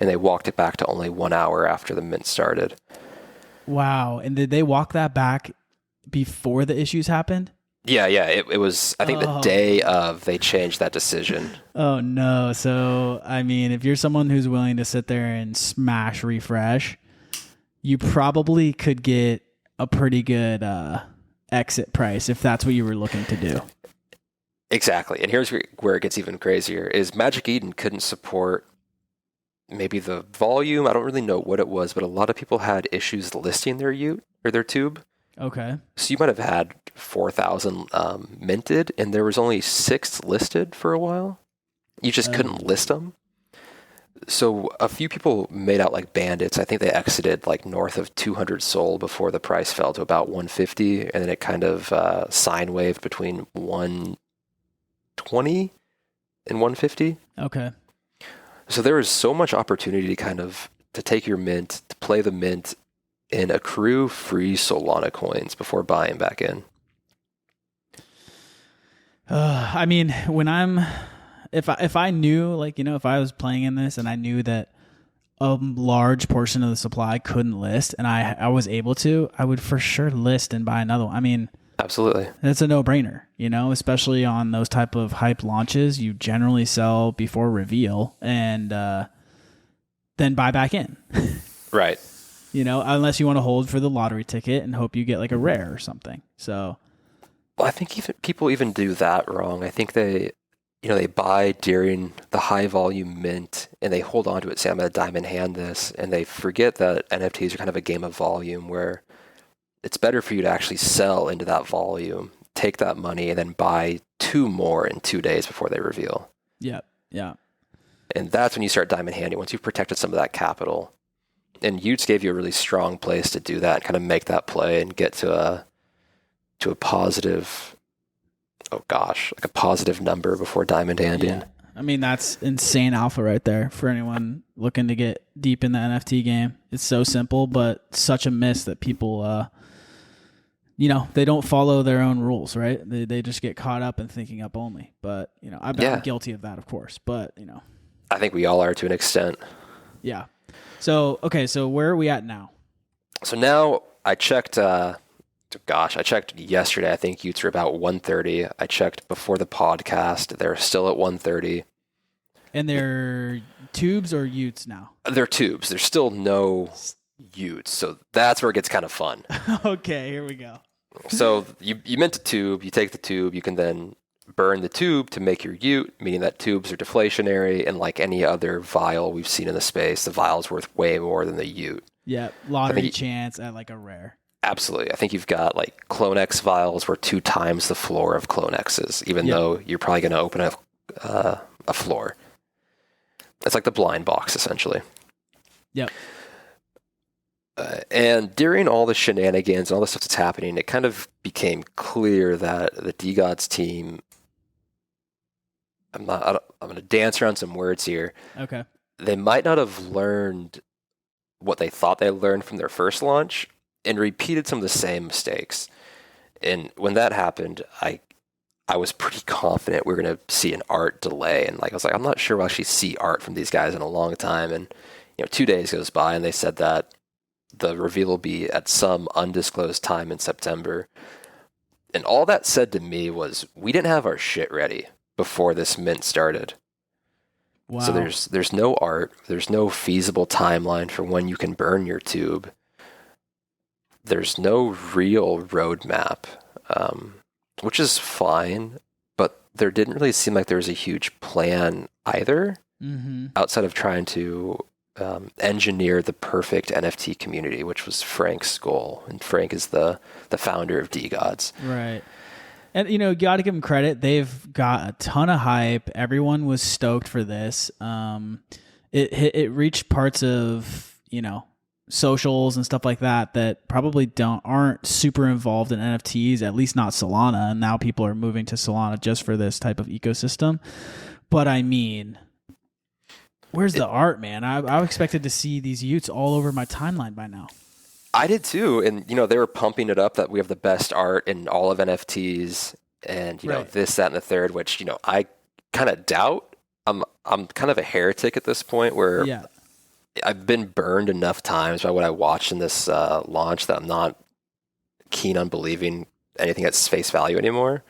and they walked it back to only 1 hour after the mint started. Wow. And did they walk that back before the issues happened? Yeah. It was, I think the day of, they changed that decision. Oh no. So, I mean, if you're someone who's willing to sit there and smash refresh, you probably could get a pretty good exit price if that's what you were looking to do. Exactly. And here's where it gets even crazier is Magic Eden couldn't support maybe the volume. I don't really know what it was, but a lot of people had issues listing their Ute or their tube. Okay. So you might have had 4,000 minted, and there was only 6 listed for a while. You just couldn't list them. So a few people made out like bandits. I think they exited like north of 200 SOL before the price fell to about 150, and then it kind of sine waved between 120 and 150. Okay. So there was so much opportunity to take your mint, to play the mint, and accrue free Solana coins before buying back in. I mean, if I knew, like, you know, if I was playing in this and I knew that a large portion of the supply couldn't list and I was able to, I would for sure list and buy another one. I mean, absolutely. That's a no-brainer, you know, especially on those type of hype launches. You generally sell before reveal and then buy back in. Right. You know, unless you want to hold for the lottery ticket and hope you get like a rare or something. So, well, I think people even do that wrong. I think they buy during the high volume mint and they hold on to it, say, I'm going to diamond hand this, and they forget that NFTs are kind of a game of volume where it's better for you to actually sell into that volume, take that money, and then buy 2 more in 2 days before they reveal. Yep. Yeah. And that's when you start diamond handing, once you've protected some of that capital. And Utes gave you a really strong place to do that and kind of make that play and get to a positive, like a positive number before diamond handing. Yeah. I mean, that's insane alpha right there for anyone looking to get deep in the NFT game. It's so simple, but such a miss that people, you know, they don't follow their own rules, right? They just get caught up in thinking up only. But, you know, I'm guilty of that, of course. But, you know. I think we all are to an extent. Yeah. So, okay, so where are we at now? So now I checked, I checked yesterday. I think Utes are about 130. I checked before the podcast. They're still at 130. And they're tubes or Utes now? They're tubes. There's still no Utes. So that's where it gets kind of fun. Okay, here we go. So you mint a tube. You take the tube. You can then burn the tube to make your Ute, meaning that tubes are deflationary, and like any other vial we've seen in the space, the vial is worth way more than the Ute. Yeah, lottery chance at like a rare. Absolutely. I think you've got like CloneX vials were 2 times the floor of CloneX's, even though you're probably going to open a floor. It's like the blind box, essentially. Yep. And during all the shenanigans and all the stuff that's happening, it kind of became clear that the DGods team, I'm going to dance around some words here. Okay. They might not have learned what they thought they learned from their first launch and repeated some of the same mistakes. And when that happened, I was pretty confident we were going to see an art delay. And like, I was like, I'm not sure we'll actually see art from these guys in a long time. And, 2 days goes by and they said that the reveal will be at some undisclosed time in September. And all that said to me was, we didn't have our shit ready before this mint started. Wow. So there's no art. There's no feasible timeline for when you can burn your tube. There's no real roadmap, which is fine, but there didn't really seem like there was a huge plan either, outside of trying to engineer the perfect NFT community, which was Frank's goal. And Frank is the founder of DGods. Right. And, you got to give them credit. They've got a ton of hype. Everyone was stoked for this. It reached parts of, socials and stuff like that probably aren't super involved in NFTs, at least not Solana. And now people are moving to Solana just for this type of ecosystem. But I mean, where's the art, man? I expected to see these Utes all over my timeline by now. I did too. And, they were pumping it up that we have the best art in all of NFTs and, this, that, and the third, which, I kind of doubt. I'm kind of a heretic at this point where I've been burned enough times by what I watched in this launch that I'm not keen on believing anything at face value anymore.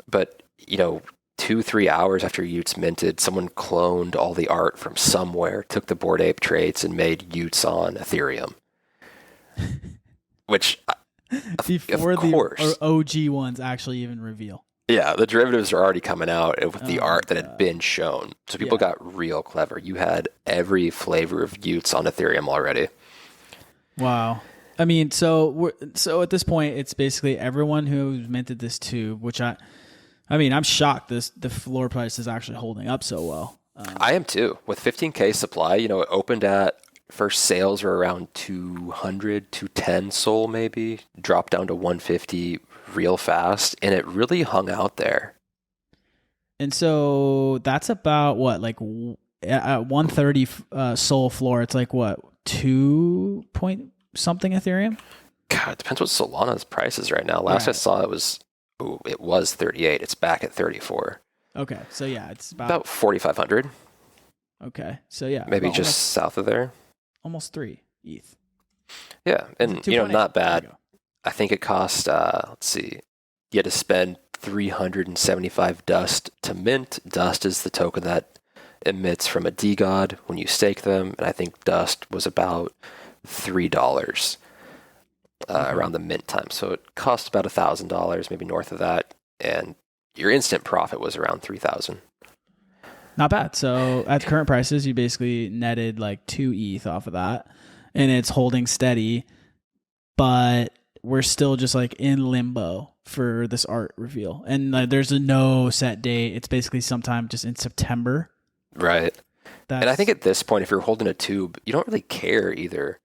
But, 2-3 hours after Utes minted, someone cloned all the art from somewhere, took the Bored Ape traits and made Utes on Ethereum. Which, before of course, the OG ones actually even reveal. Yeah, the derivatives are already coming out with the art that had been shown. So people got real clever. You had every flavor of Utes on Ethereum already. Wow. I mean, so at this point, it's basically everyone who's minted this tube, which I'm shocked the floor price is actually holding up so well. I am too. With 15K supply, it opened at first sales were around 200, 210 SOL maybe, dropped down to 150 real fast, and it really hung out there. And so that's about what, like at 130 SOL floor, it's like what, 2 point something Ethereum? God, it depends what Solana's price is right now. Last I saw it was 38. It's back at 34. Okay, so yeah, it's about 4,500. Okay, so yeah, maybe just south of there. Almost 3 ETH. Yeah, and not bad. I think it cost, let's see, you had to spend 375 dust to mint. Dust is the token that emits from a DGod when you stake them, and I think dust was about $3 around the mint time. So it cost about $1,000, maybe north of that, and your instant profit was around 3,000. Not bad. So at current prices, you basically netted like 2 ETH off of that, and it's holding steady, but we're still just like in limbo for this art reveal. And there's no set date. It's basically sometime just in September. Right. And I think at this point, if you're holding a tube, you don't really care either.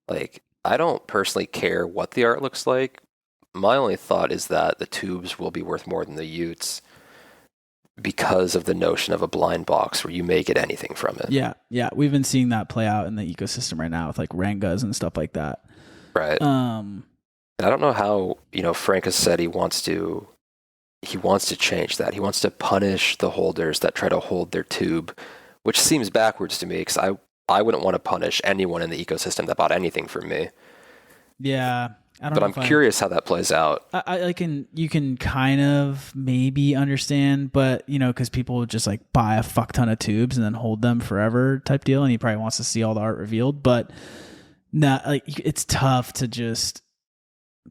Like, I don't personally care what the art looks like. My only thought is that the tubes will be worth more than the Utes, because of the notion of a blind box where you may get anything from it. Yeah. We've been seeing that play out in the ecosystem right now with like Rangas and stuff like that. Right. And I don't know how, Frank has said he wants to change that. He wants to punish the holders that try to hold their tube, which seems backwards to me because I wouldn't want to punish anyone in the ecosystem that bought anything from me. Yeah. But I'm curious how that plays out. You can kind of maybe understand, but because people would just like buy a fuck ton of tubes and then hold them forever type deal, and he probably wants to see all the art revealed. But not like it's tough to just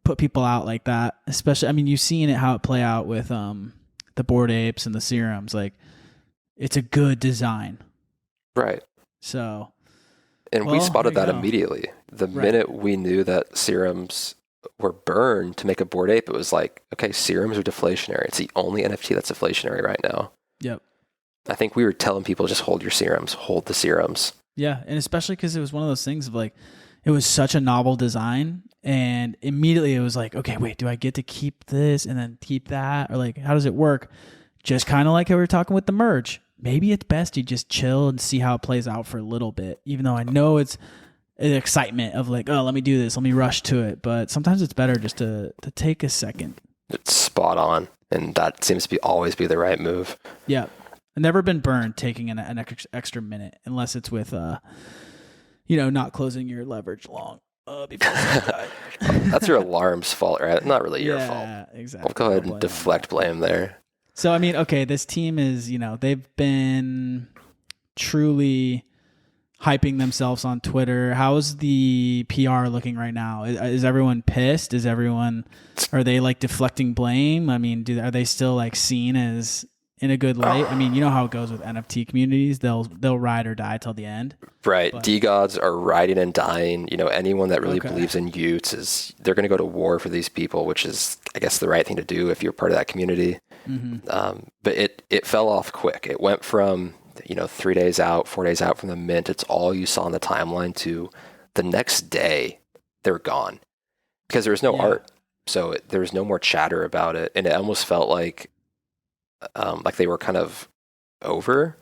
put people out like that. Especially, you've seen it how it play out with the Bored Apes and the serums. Like, it's a good design, right? So. And we spotted that immediately. The Right. minute we knew that serums were burned to make a Bored Ape, it was like, okay, serums are deflationary. It's the only NFT that's deflationary right now. Yep. I think we were telling people, just hold your serums, hold the serums. Yeah, and especially because it was one of those things of like, it was such a novel design, and immediately it was like, okay, wait, do I get to keep this and then keep that? Or like, how does it work? Just kind of like how we were talking with the merge. Maybe it's best you just chill and see how it plays out for a little bit, even though I know it's an excitement of like, oh, let me do this, let me rush to it. But sometimes it's better just to take a second. It's spot on, and that seems to be always be the right move. Yeah. I've never been burned taking an extra minute unless it's with, not closing your leverage long before you die. That's your alarm's fault, right? Not really your fault. Yeah, exactly. We'll go ahead and deflect blame there. So, I mean, okay, this team is, they've been truly hyping themselves on Twitter. How's the PR looking right now? Is everyone pissed? Are they like deflecting blame? I mean, are they still like seen as in a good light? I mean, you know how it goes with NFT communities. They'll ride or die till the end. Right. D-gods are riding and dying. Anyone that really believes in Utes they're going to go to war for these people, which is, I guess, the right thing to do if you're part of that community. Mm-hmm. But it fell off quick. It went from 3 days out, 4 days out from the mint. It's all you saw on the timeline to the next day they're gone because there was no art. So there was no more chatter about it. And it almost felt like they were kind of over.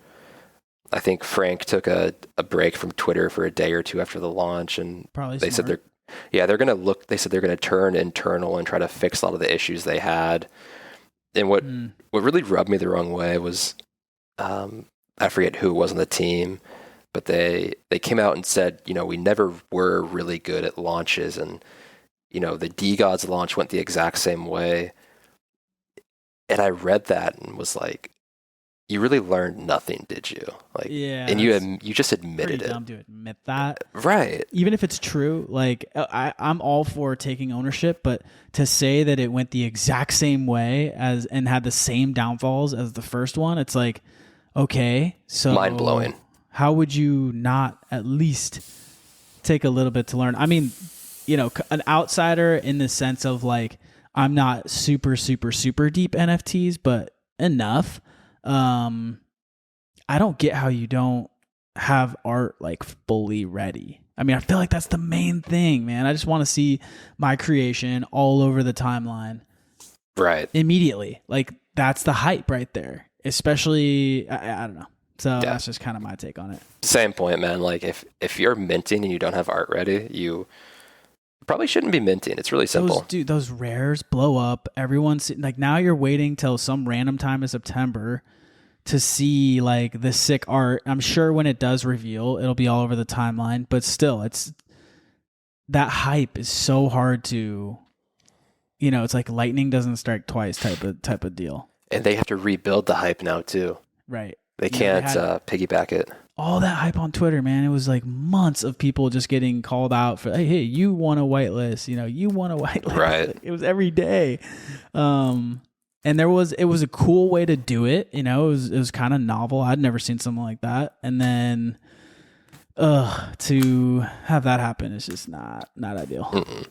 I think Frank took a break from Twitter for a day or two after the launch, and they said they're going to look. They said they're going to turn internal and try to fix a lot of the issues they had. And what really rubbed me the wrong way was, I forget who was on the team, but they came out and said, we never were really good at launches, and the D-Gods launch went the exact same way. And I read that and was like, you really learned nothing, did you? Like, yeah. And you just admitted it. Dumb to admit that. Right. Even if it's true, like I'm all for taking ownership, but to say that it went the exact same way and had the same downfalls as the first one, it's like, okay, so mind blowing. How would you not at least take a little bit to learn? I mean, an outsider in the sense of like, I'm not super, super, super deep NFTs, but enough. I don't get how you don't have art like fully ready. I mean, I feel like that's the main thing, man. I just want to see my creation all over the timeline. Right. Immediately. Like that's the hype right there. Especially, I don't know. So that's just kind of my take on it. Same point, man. Like if you're minting and you don't have art ready, you probably shouldn't be minting. It's really simple. Those rares blow up. Everyone's like, now you're waiting till some random time in September to see like the sick art. I'm sure when it does reveal, it'll be all over the timeline, but still that hype is so hard to, it's like lightning doesn't strike twice type of deal. And they have to rebuild the hype now too. Right. They can't piggyback it. All that hype on Twitter, man. It was like months of people just getting called out for, hey, you want a whitelist, you want a whitelist. Right. Like, it was every day. And it was a cool way to do it. It was kind of novel. I'd never seen something like that. And then, to have that happen is just not ideal. Mm-mm.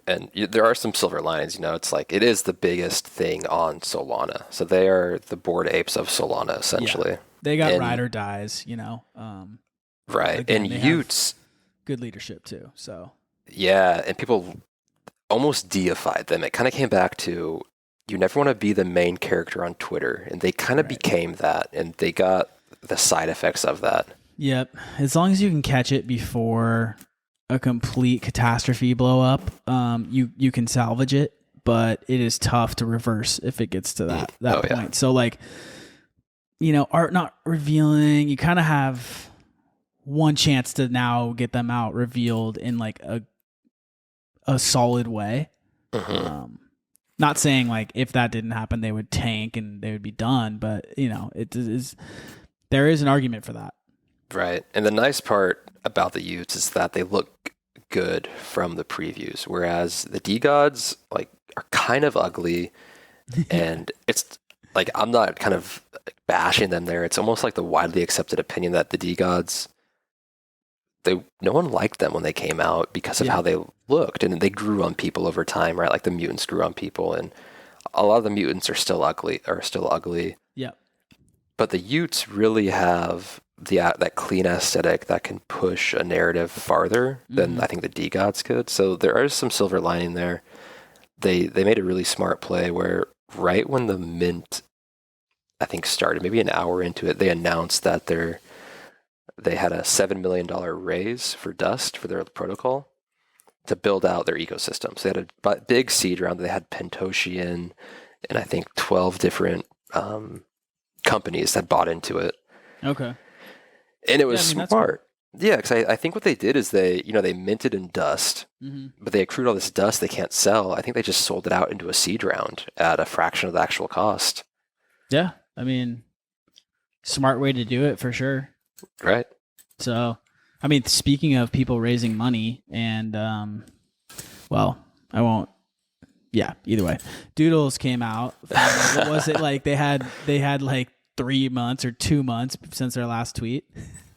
And there are some silver linings, it's like it is the biggest thing on Solana. So they are the Bored Apes of Solana, essentially. Yeah. They got ride or dies, right. Again, and Utes. Good leadership too. So. Yeah. And people almost deified them. It kind of came back to, you never want to be the main character on Twitter. And they kind of became that. And they got the side effects of that. Yep. As long as you can catch it before a complete catastrophe blow up, you can salvage it, but it is tough to reverse if it gets to that point. Yeah. So like, art not revealing, you kind of have one chance to now get them out revealed in like a solid way. Mm-hmm. Not saying like if that didn't happen, they would tank and they would be done, but there is an argument for that. Right. And the nice part about the Utes is that they look good from the previews, whereas the D-Gods like are kind of ugly. And it's like, I'm not kind of bashing them there. It's almost like the widely accepted opinion that the D-Gods, no one liked them when they came out because of how they looked, and they grew on people over time, right? Like the mutants grew on people, and a lot of the mutants are still ugly. Yeah. But the Utes really have that clean aesthetic that can push a narrative farther than I think the D-Gods could. So there is some silver lining there. They made a really smart play where right when the mint, I think, started, maybe an hour into it, they announced that they had a $7 million raise for Dust for their protocol to build out their ecosystem. So they had a big seed round. They had Pentoshi and I think 12 different companies that bought into it. Okay. And it was smart. Yeah, because I think what they did is they minted in Dust, but they accrued all this Dust they can't sell. I think they just sold it out into a seed round at a fraction of the actual cost. Yeah, I mean, smart way to do it for sure. Right. So, I mean, speaking of people raising money and, well, I won't. Yeah, either way. Doodles came out. What was it like? They had like 3 months or 2 months since their last tweet.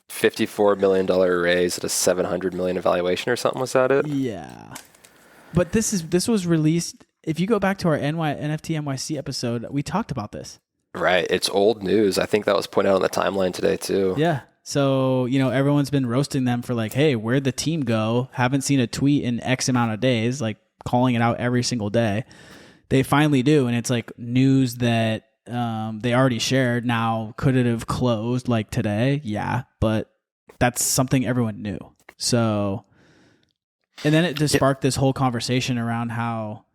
$54 million raise at a $700 million evaluation or something. Was that it? Yeah. But this was released. If you go back to our NFT NYC episode, we talked about this. Right. It's old news. I think that was pointed out on the timeline today too. Yeah. So, everyone's been roasting them for like, hey, where'd the team go? Haven't seen a tweet in X amount of days, like calling it out every single day. They finally do. And it's like news that they already shared. Now, could it have closed like today? Yeah. But that's something everyone knew. So, and then it just sparked this whole conversation around how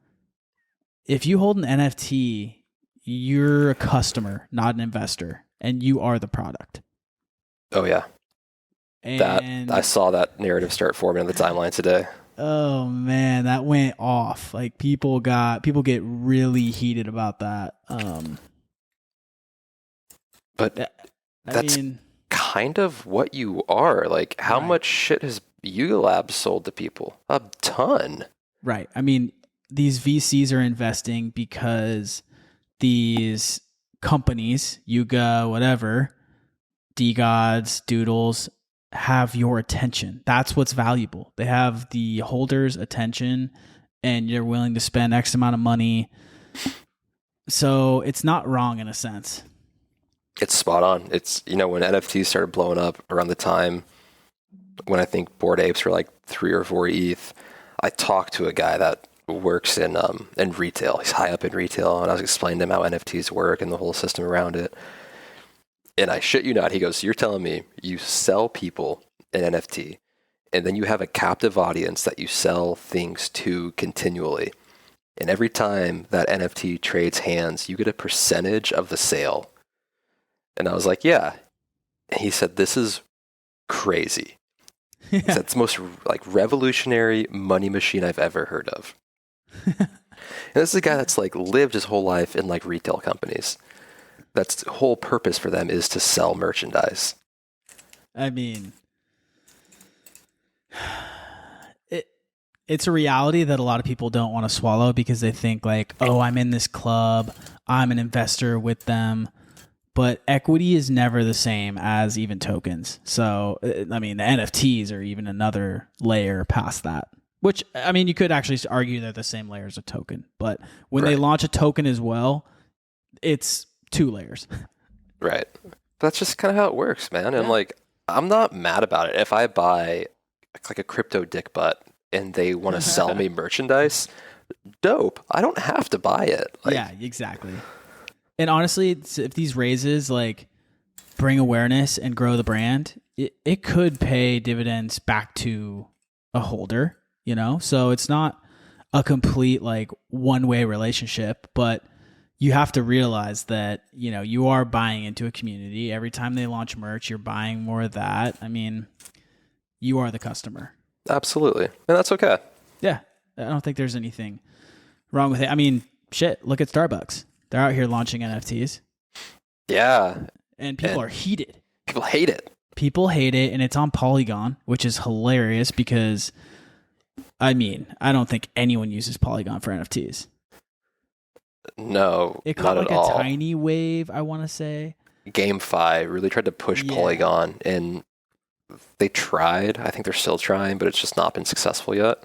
if you hold an NFT, you're a customer, not an investor, and you are the product. Oh yeah. And I saw that narrative start forming on the timeline today. Oh man, that went off. Like people get really heated about that. But that's kind of what you are. Like how much shit has Yuga Labs sold to people? A ton. Right. I mean, these VCs are investing because these companies, Yuga, whatever, D-Gods, Doodles, have your attention. That's what's valuable. They have the holder's attention and you're willing to spend X amount of money. So it's not wrong in a sense. It's spot on. It's, when NFTs started blowing up around the time when I think Bored Apes were like 3 or 4 ETH, I talked to a guy that works in retail. He's high up in retail, and I was explaining to him how NFTs work and the whole system around it. And I shit you not, he goes, "You're telling me you sell people an NFT, and then you have a captive audience that you sell things to continually. And every time that NFT trades hands, you get a percentage of the sale." And I was like, "Yeah." And he said, "This is crazy." He said, "It's the most revolutionary money machine I've ever heard of." And this is a guy that's lived his whole life in retail companies. That's the whole purpose for them is to sell merchandise. I mean, it's a reality that a lot of people don't want to swallow because they think oh, I'm in this club, I'm an investor with them. But equity is never the same as even tokens. So, I mean, the NFTs are even another layer past that. Which, I mean, you could actually argue they're the same layer as a token. But when they launch a token as well, it's 2 layers. Right. That's just kind of how it works, man. And I'm not mad about it. If I buy a crypto dick butt and they want to sell me merchandise, dope. I don't have to buy it. Yeah, exactly. And honestly, if these raises bring awareness and grow the brand, it could pay dividends back to a holder, So it's not a complete one-way relationship, but you have to realize that, you are buying into a community. Every time they launch merch, you're buying more of that. I mean, you are the customer. Absolutely. And that's okay. Yeah. I don't think there's anything wrong with it. I mean, shit, look at Starbucks. They're out here launching NFTs. Yeah. And people are heated. People hate it. People hate it, and it's on Polygon, which is hilarious because, I mean, I don't think anyone uses Polygon for NFTs. No, it caught not at all. A tiny wave, I want to say. GameFi really tried to push Polygon, and they tried. I think they're still trying, but it's just not been successful yet.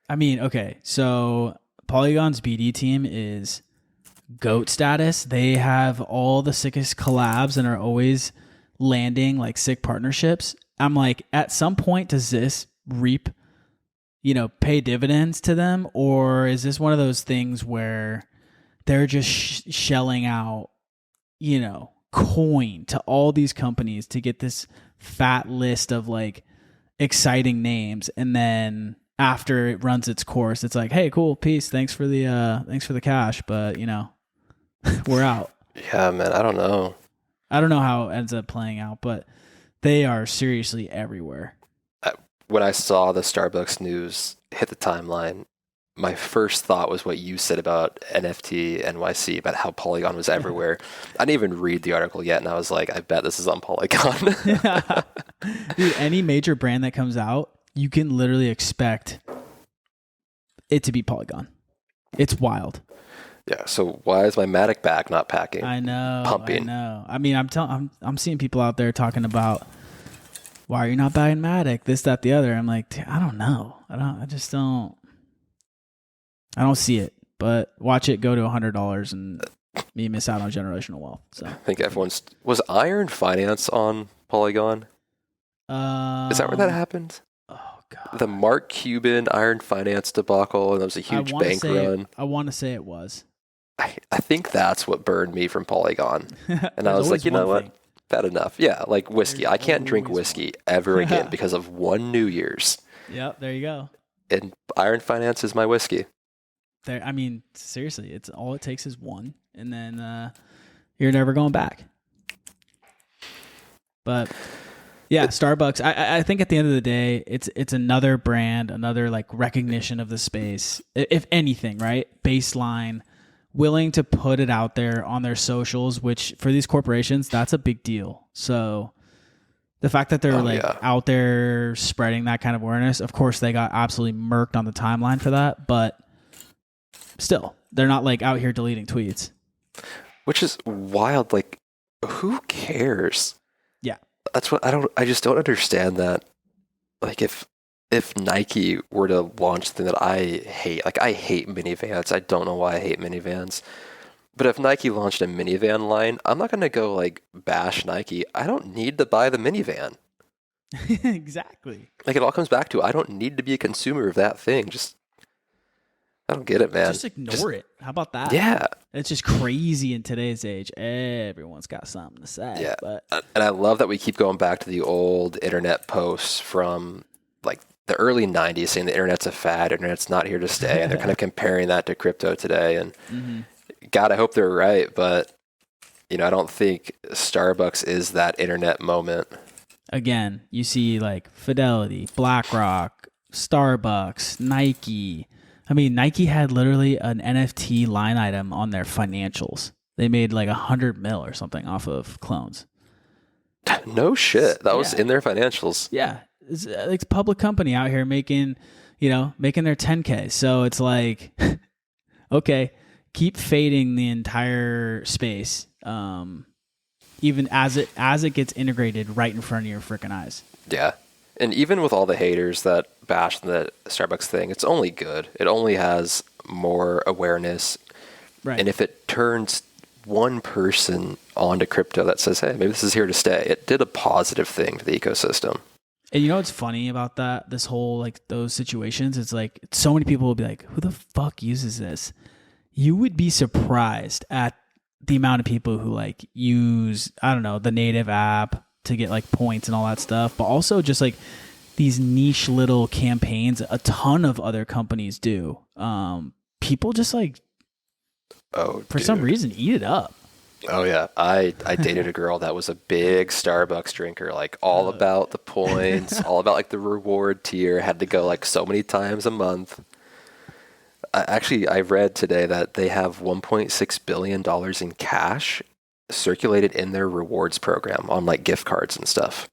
I mean, okay, so Polygon's BD team is GOAT status. They have all the sickest collabs and are always landing like sick partnerships. I'm like, at some point, does this reap, pay dividends to them? Or is this one of those things where they're just shelling out, coin to all these companies to get this fat list of like exciting names, and then after it runs its course, it's like, hey, cool, peace, thanks for the cash, but we're out. Yeah, man, I don't know. I don't know how it ends up playing out, but they are seriously everywhere. When I saw the Starbucks news hit the timeline, my first thought was what you said about NFT NYC, about how Polygon was everywhere. I didn't even read the article yet, and I was like, I bet this is on Polygon. Dude, any major brand that comes out, you can literally expect it to be Polygon. It's wild. Yeah. So why is my Matic back not packing? I know. Pumping. I know. I mean, I'm seeing people out there talking about, why are you not buying Matic? This, that, the other. I'm like, I don't know. I don't see it. But watch it go to $100 and me miss out on generational wealth. So I think was Iron Finance on Polygon? Is that where that happened? Oh god. The Mark Cuban Iron Finance debacle, and that was a huge bank run. I want to say it was. I think that's what burned me from Polygon. And I was like, you know what? Bad enough. Yeah, like whiskey. I can't drink whiskey ever again because of one New Year's. Yep, there you go. And Iron Finance is my whiskey. There, I mean, seriously, it's all it takes is one, and then you're never going back. But yeah, Starbucks. I think at the end of the day, it's another brand, another like recognition of the space. If anything, right? Baseline, willing to put it out there on their socials, which for these corporations, that's a big deal. So the fact that they're out there spreading that kind of awareness, of course, they got absolutely murked on the timeline for that, but still, they're not like out here deleting tweets. Which is wild. Like, who cares? Yeah. That's what I just don't understand that. Like, if Nike were to launch something that I hate, like I hate minivans. I don't know why I hate minivans. But if Nike launched a minivan line, I'm not going to go like bash Nike. I don't need to buy the minivan. Exactly. Like, it all comes back to, I don't need to be a consumer of that thing. I don't get it, man. Just ignore it. How about that? Yeah. It's just crazy in today's age. Everyone's got something to say. Yeah. But and I love that we keep going back to the old internet posts from like the early 90s saying the internet's a fad, internet's not here to stay. And they're kind of comparing that to crypto today. And God, I hope they're right. But, I don't think Starbucks is that internet moment. Again, you see like Fidelity, BlackRock, Starbucks, Nike. I mean, Nike had literally an NFT line item on their financials. They made like $100 million or something off of clones. No shit. That was in their financials. Yeah. It's a public company out here making their 10K. So it's like, okay, keep fading the entire space. Even as it gets integrated right in front of your freaking eyes. Yeah. And even with all the haters that bash the Starbucks thing, it's only good. It only has more awareness. Right. And if it turns one person onto crypto that says, hey, maybe this is here to stay, it did a positive thing to the ecosystem. And you know what's funny about that? This whole, like, those situations, it's like so many people will be like, who the fuck uses this? You would be surprised at the amount of people who, like, use, I don't know, the native app to get like points and all that stuff, but also just like these niche little campaigns a ton of other companies do. People just like, for some reason, eat it up. Oh yeah. I dated a girl that was a big Starbucks drinker, like all about the points, all about like the reward tier, had to go like so many times a month. I read today that they have $1.6 billion in cash circulated in their rewards program on like gift cards and stuff.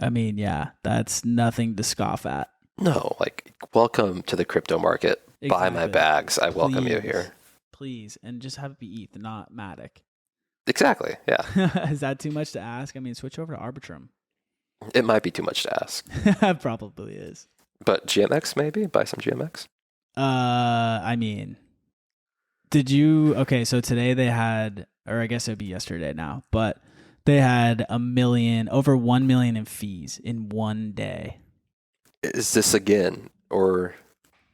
I mean, yeah, that's nothing to scoff at. No, like, welcome to the crypto market. Exactly. Buy my bags. I welcome you here. Please. And just have it be ETH, not Matic. Exactly. Yeah. Is that too much to ask? I mean, switch over to Arbitrum. It might be too much to ask. Probably is. But GMX, maybe? Buy some GMX? I mean, did you? Okay, so today they had, or I guess it'd be yesterday now, but they had over 1 million in fees in one day. Is this again? Or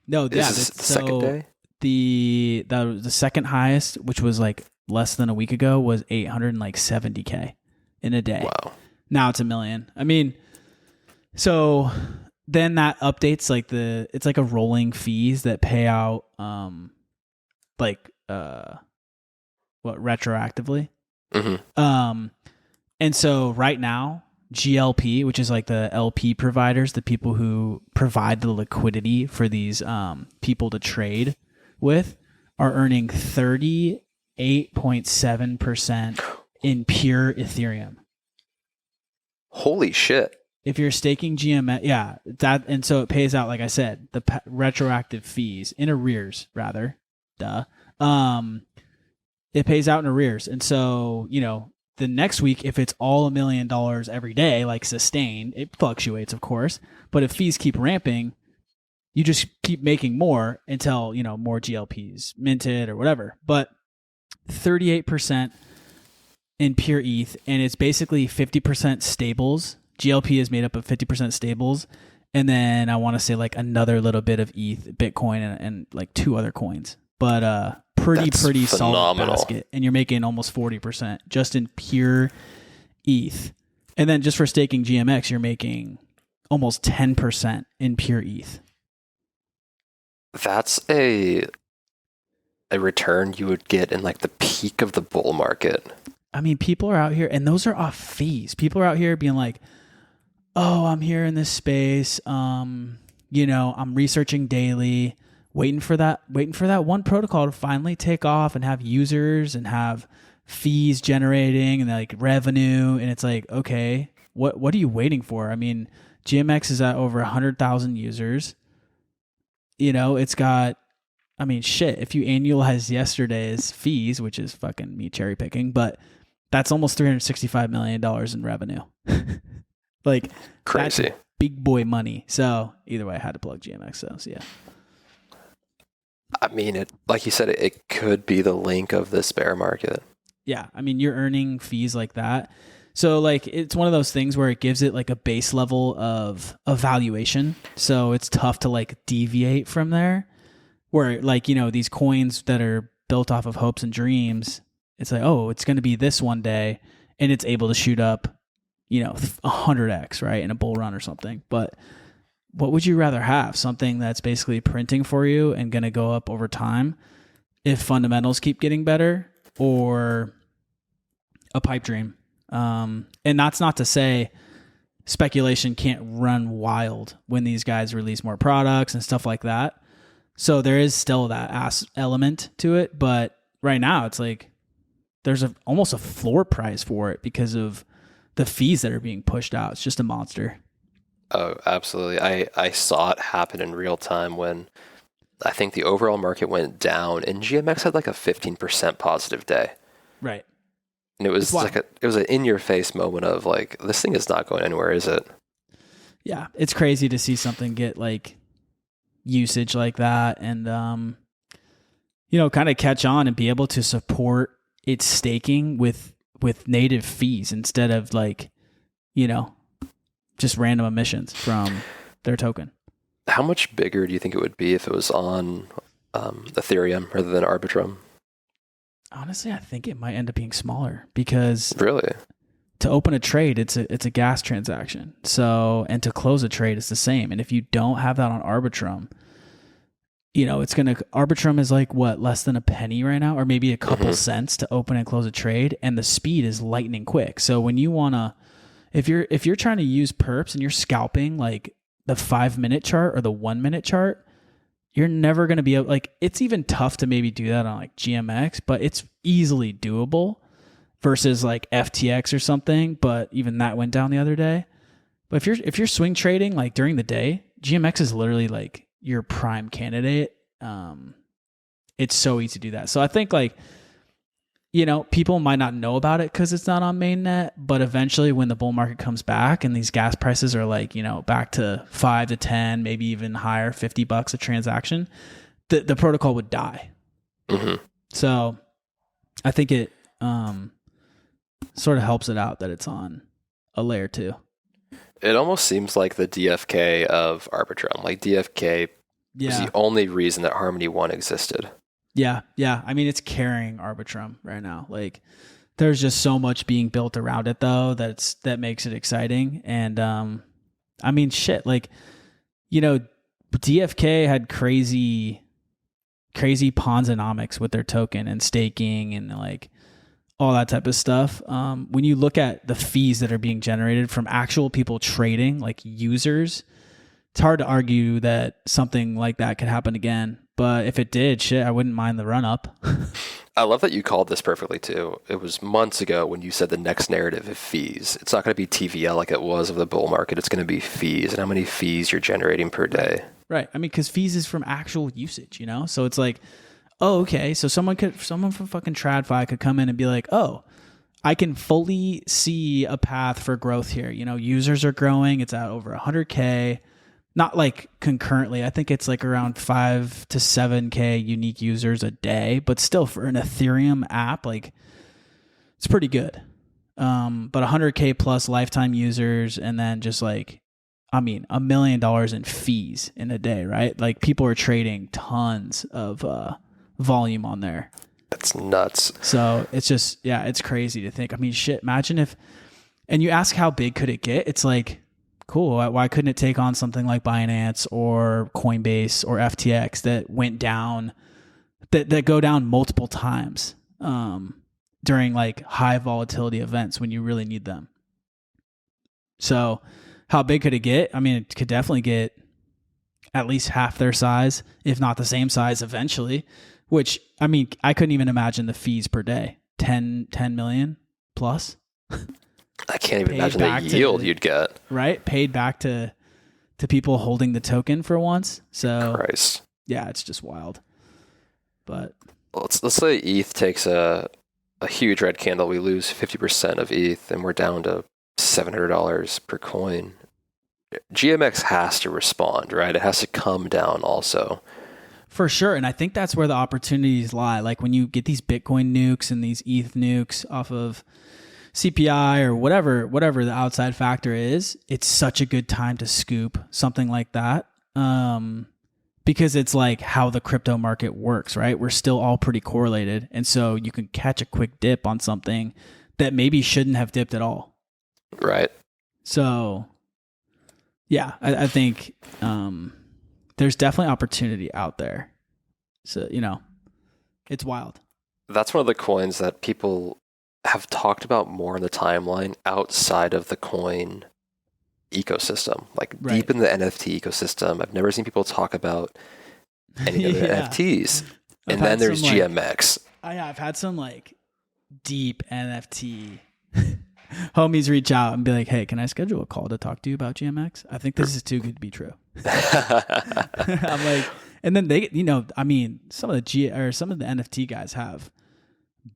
no? Is Yeah, this the second day? The second highest, which was like less than a week ago, was 870K in a day. Wow. Now it's 1 million. I mean, so then that updates like it's like a rolling fees that pay out retroactively. Mm-hmm. And so right now GLP, which is like the LP providers, the people who provide the liquidity for these people to trade with, are earning 38.7% in pure Ethereum. Holy shit. If you're staking GMX, yeah, that, and so it pays out, like I said, the retroactive fees in arrears, rather. Duh. It pays out in arrears. And so, the next week, if it's all $1 million every day, like sustained, it fluctuates, of course. But if fees keep ramping, you just keep making more until, more GLPs minted or whatever. But 38% in pure ETH, and it's basically 50% stables. GLP is made up of 50% stables, and then I want to say like another little bit of ETH, Bitcoin, and like 2 other coins. But pretty solid basket, and you're making almost 40% just in pure ETH. And then just for staking GMX, you're making almost 10% in pure ETH. That's a return you would get in like the peak of the bull market. I mean, people are out here, and those are off fees. People are out here being like, oh, I'm here in this space. I'm researching daily, waiting for that one protocol to finally take off and have users and have fees generating and like revenue. And it's like, okay, what are you waiting for? I mean, GMX is at over 100,000 users. It's got, I mean, shit, if you annualize yesterday's fees, which is fucking me cherry picking, but that's almost $365 million in revenue. Like, crazy. That's big boy money. So either way, I had to plug GMX. So yeah. I mean, like you said, it could be the link of this bear market. Yeah. I mean, you're earning fees like that. So like, it's one of those things where it gives it like a base level of valuation. So it's tough to like deviate from there, where like, these coins that are built off of hopes and dreams, it's like, oh, it's going to be this one day, and it's able to shoot up, 100x, right, in a bull run or something. But what would you rather have? Something that's basically printing for you and going to go up over time if fundamentals keep getting better, or a pipe dream? And that's not to say speculation can't run wild when these guys release more products and stuff like that. So there is still that element to it. But right now it's like there's almost a floor price for it because of the fees that are being pushed out. It's just a monster. Oh, absolutely. I saw it happen in real time when I think the overall market went down and GMX had like a 15% positive day. Right. And it was it was an in-your-face moment of like, this thing is not going anywhere, is it? Yeah, it's crazy to see something get like usage like that, and kind of catch on and be able to support its staking with native fees instead of like, just random emissions from their token. How much bigger do you think it would be if it was on Ethereum rather than Arbitrum? Honestly, I think it might end up being smaller because really, to open a trade, it's a gas transaction. So, and to close a trade, it's the same. And if you don't have that on Arbitrum, Arbitrum is like what, less than a penny right now, or maybe a couple cents to open and close a trade, and the speed is lightning quick. So when you wanna, if you're trying to use perps and you're scalping like the 5-minute chart or the 1-minute chart, you're never going to be able, like, it's even tough to maybe do that on like GMX, but it's easily doable versus like FTX or something. But even that went down the other day. But if you're swing trading like during the day, GMX is literally like your prime candidate. It's so easy to do that. So I think like, people might not know about it because it's not on mainnet, but eventually when the bull market comes back and these gas prices are like, back to 5 to 10, maybe even higher, $50 a transaction, the protocol would die. Mm-hmm. So I think it sort of helps it out that it's on a layer 2. It almost seems like the DFK of Arbitrum. Like DFK was the only reason that Harmony 1 existed. Yeah. I mean, it's carrying Arbitrum right now. Like, there's just so much being built around it, though, that makes it exciting. And I mean, shit. Like, DFK had crazy Ponzonomics with their token and staking and like all that type of stuff. When you look at the fees that are being generated from actual people trading, like users, it's hard to argue that something like that could happen again. But if it did, shit, I wouldn't mind the run up. I love that you called this perfectly too. It was months ago when you said the next narrative is fees. It's not going to be TVL like it was of the bull market. It's going to be fees and how many fees you're generating per day. Right. I mean, because fees is from actual usage, So it's like, oh, okay. So someone from fucking TradFi could come in and be like, oh, I can fully see a path for growth here. Users are growing. It's at over 100K. Not like concurrently. I think it's like around 5 to 7K unique users a day, but still for an Ethereum app, like it's pretty good. But 100K plus lifetime users, and then just like, I mean, $1 million in fees in a day, right? Like people are trading tons of volume on there. That's nuts. So it's just, it's crazy to think. I mean, shit, imagine if, and you ask how big could it get? It's like, cool. Why couldn't it take on something like Binance or Coinbase or FTX that went down, that go down multiple times during like high volatility events when you really need them? So how big could it get? I mean, it could definitely get at least half their size, if not the same size eventually, which, I mean, I couldn't even imagine the fees per day. 10 million plus. I can't even imagine the yield you'd get. Right? Paid back to people holding the token for once. So Christ. Yeah, it's just wild. But let's say ETH takes a huge red candle. We lose 50% of ETH and we're down to $700 per coin. GMX has to respond, right? It has to come down also. For sure. And I think that's where the opportunities lie. Like when you get these Bitcoin nukes and these ETH nukes off of CPI or whatever the outside factor is, it's such a good time to scoop something like that. Because it's like how the crypto market works, right? We're still all pretty correlated. And so you can catch a quick dip on something that maybe shouldn't have dipped at all. Right. So yeah, I think there's definitely opportunity out there. So, it's wild. That's one of the coins that people have talked about more in the timeline outside of the coin ecosystem, like deep in the NFT ecosystem. I've never seen people talk about any other NFTs. And then there's GMX. I've had some like deep NFT homies reach out and be like, hey, can I schedule a call to talk to you about GMX? I think this is too good to be true. I'm like, and then they, I mean, some of the NFT guys have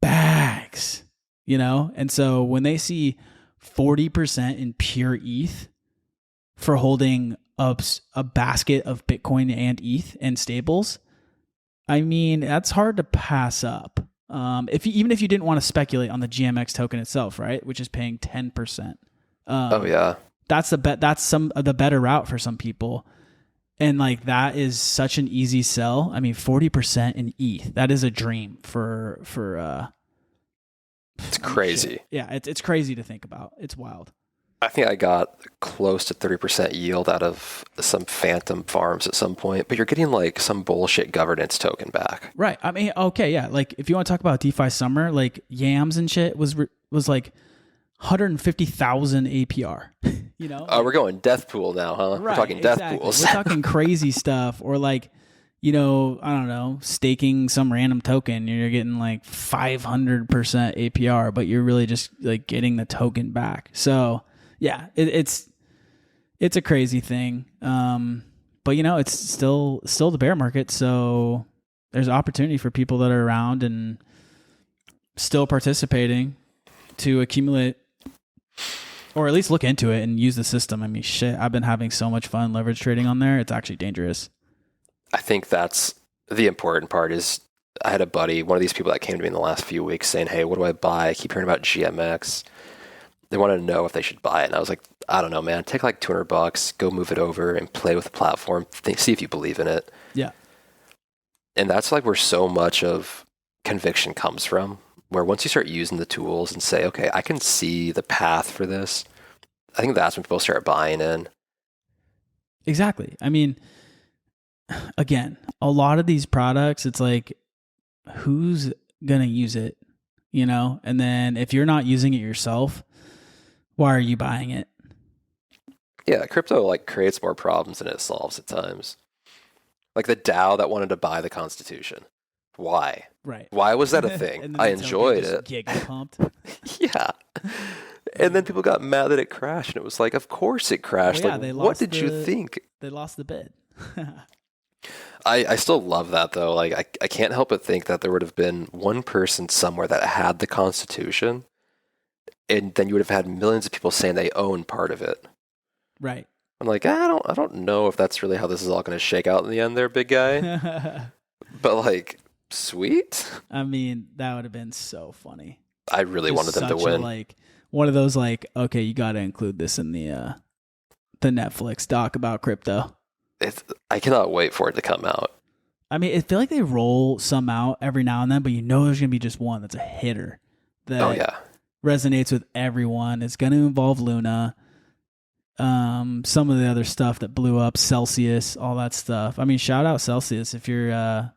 bags. And so when they see 40% in pure ETH for holding a basket of Bitcoin and ETH and stables, I mean, that's hard to pass up. Even if you didn't want to speculate on the GMX token itself, right, which is paying 10%. Oh yeah, that's some of the better route for some people, and like that is such an easy sell. I mean, 40% in ETH, that is a dream for. It's crazy. Shit. Yeah, it's crazy to think about. It's wild. I think I got close to 30% yield out of some phantom farms at some point, but you're getting like some bullshit governance token back. Right. I mean, okay, yeah. Like if you want to talk about DeFi summer, like Yams and shit was like 150,000 APR. We're going death pool now, huh? Right, we're talking exactly. death pools. We're talking crazy stuff, or like, I don't know, staking some random token and you're getting like 500% APR, but you're really just like getting the token back. So yeah, it's a crazy thing. But it's still the bear market. So there's opportunity for people that are around and still participating to accumulate, or at least look into it and use the system. I mean, shit, I've been having so much fun leverage trading on there. It's actually dangerous. I think that's the important part. Is I had a buddy, one of these people that came to me in the last few weeks saying, hey, what do I buy? I keep hearing about GMX. They wanted to know if they should buy it. And I was like, I don't know, man. Take like $200, go move it over and play with the platform. See if you believe in it. Yeah. And that's like where so much of conviction comes from, where once you start using the tools and say, okay, I can see the path for this, I think that's when people start buying in. Exactly. I mean, again, a lot of these products, it's like, who's going to use it, you know? And then if you're not using it yourself, why are you buying it? Yeah, crypto like creates more problems than it solves at times. Like the DAO that wanted to buy the Constitution. Why? Right. Why was that a thing? I enjoyed it. Giga pumped. Yeah. And then people got mad that it crashed, and it was like, of course it crashed. Well, like, what did you think? They lost the bid. I still love that, though. Like, I can't help but think that there would have been one person somewhere that had the Constitution, and then you would have had millions of people saying they own part of it. Right. I'm like, I don't know if that's really how this is all going to shake out in the end there, big guy. But, like, sweet. I mean, that would have been so funny. I really wanted them to win. Like, one of those, like, okay, you got to include this in the Netflix doc about crypto. I cannot wait for it to come out. I mean, I feel like they roll some out every now and then, but you know there's going to be just one that's a hitter that resonates with everyone. It's going to involve Luna. Some of the other stuff that blew up, Celsius, all that stuff. I mean, shout out Celsius. If you're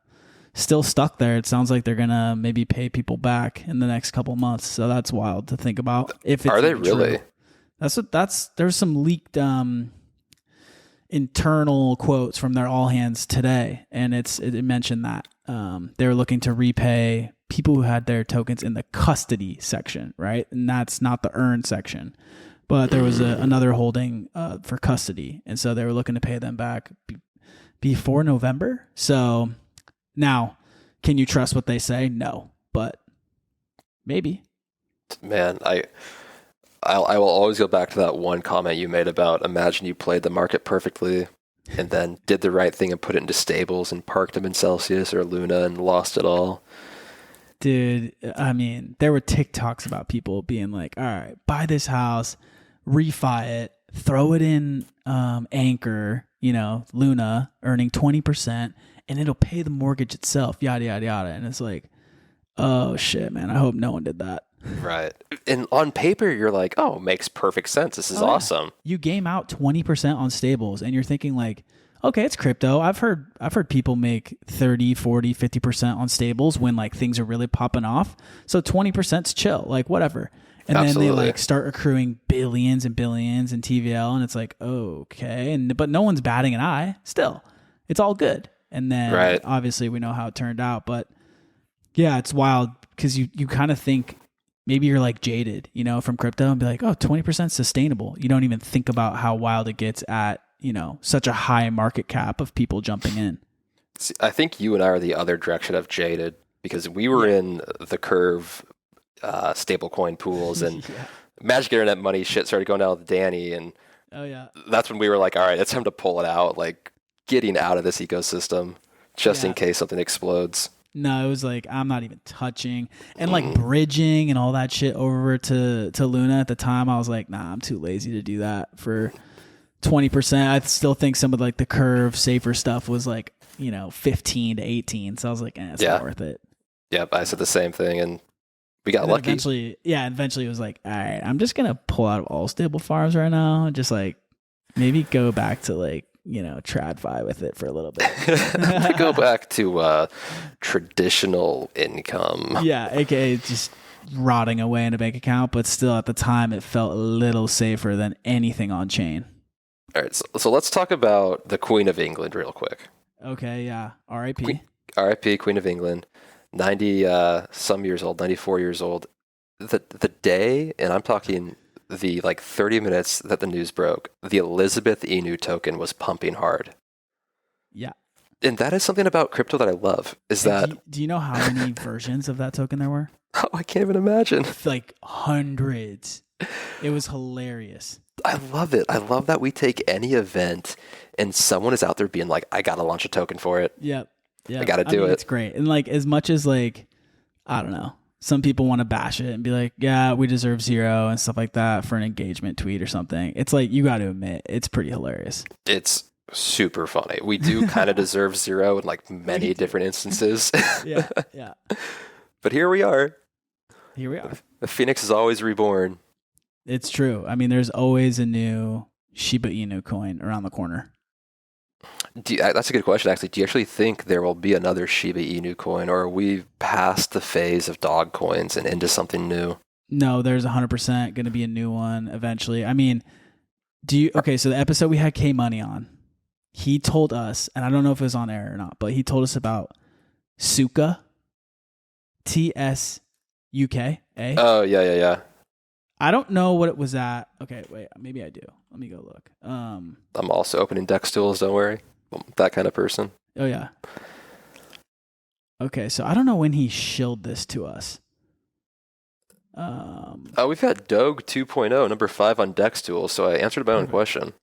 still stuck there, it sounds like they're going to maybe pay people back in the next couple months. So that's wild to think about. If it's Are they really? True. There's some leaked internal quotes from their all hands today, and it mentioned that they were looking to repay people who had their tokens in the custody section, right? And that's not the earn section, but there was another holding for custody, and so they were looking to pay them back before November. So now, can you trust what they say? No, but maybe. Man, I will always go back to that one comment you made about imagine you played the market perfectly and then did the right thing and put it into stables and parked them in Celsius or Luna and lost it all. Dude, I mean, there were TikToks about people being like, all right, buy this house, refi it, throw it in Anchor, Luna, earning 20%, and it'll pay the mortgage itself, yada, yada, yada. And it's like, oh, shit, man, I hope no one did that. Right. And on paper, you're like, oh, makes perfect sense. This is awesome. You game out 20% on stables and you're thinking like, okay, it's crypto. I've heard people make 30, 40, 50% on stables when like things are really popping off. So 20%'s chill, like whatever. And Absolutely. Then they like start accruing billions and billions in TVL and it's like, okay. But no one's batting an eye still. It's all good. And then obviously we know how it turned out, but yeah, it's wild because you kind of think, maybe you're like jaded, from crypto and be like, oh, 20% sustainable. You don't even think about how wild it gets at, such a high market cap of people jumping in. See, I think you and I are the other direction of jaded because we were in the Curve stablecoin pools and Magic Internet money shit started going down with Danny. And that's when we were like, all right, it's time to pull it out, like getting out of this ecosystem just in case something explodes. No, it was like, I'm not even touching. And like bridging and all that shit over to Luna at the time, I was like, nah, I'm too lazy to do that for 20%. I still think some of like the Curve safer stuff was like, 15 to 18. So I was like, it's not worth it. Yep, I said the same thing and we got lucky. Eventually it was like, all right, I'm just going to pull out of all stable farms right now and just like maybe go back to like, TradFi with it for a little bit. Go back to traditional income. Yeah, aka just rotting away in a bank account, but still at the time it felt a little safer than anything on chain. All right, so let's talk about the Queen of England real quick. Okay, yeah. R.I.P. R.I.P. Queen of England, 90 some years old, 94 years old. The day, and I'm talking the 30 minutes that the news broke, the Elizabeth Inu token was pumping hard. Yeah. And that is something about crypto that I love, is that... Do you know how many versions of that token there were? Oh, I can't even imagine. Like hundreds. It was hilarious. I love it. I love that we take any event and someone is out there being like, I got to launch a token for it. Yep. I got to do it. It's great. And like, as much as like, I don't know, some people want to bash it and be like, yeah, we deserve 0 and stuff like that for an engagement tweet or something. It's like, you got to admit, it's pretty hilarious. It's super funny. We do kind of deserve 0 in like many different instances. Yeah. But here we are. The Phoenix is always reborn. It's true. I mean, there's always a new Shiba Inu coin around the corner. That's a good question, actually. Do you actually think there will be another Shiba Inu coin, or are we past the phase of dog coins and into something new? No, there's 100% going to be a new one eventually. I mean, so the episode we had K Money on, he told us, and I don't know if it was on air or not, but he told us about Suka, TSUKA. Oh, yeah. I don't know what it was at. Okay, wait, maybe I do. Let me go look. I'm also opening Dex tools, don't worry. I'm that kind of person. Oh, yeah. Okay, so I don't know when he shilled this to us. We've got Doge 2.0, number 5 on Dex tools, so I answered my own question.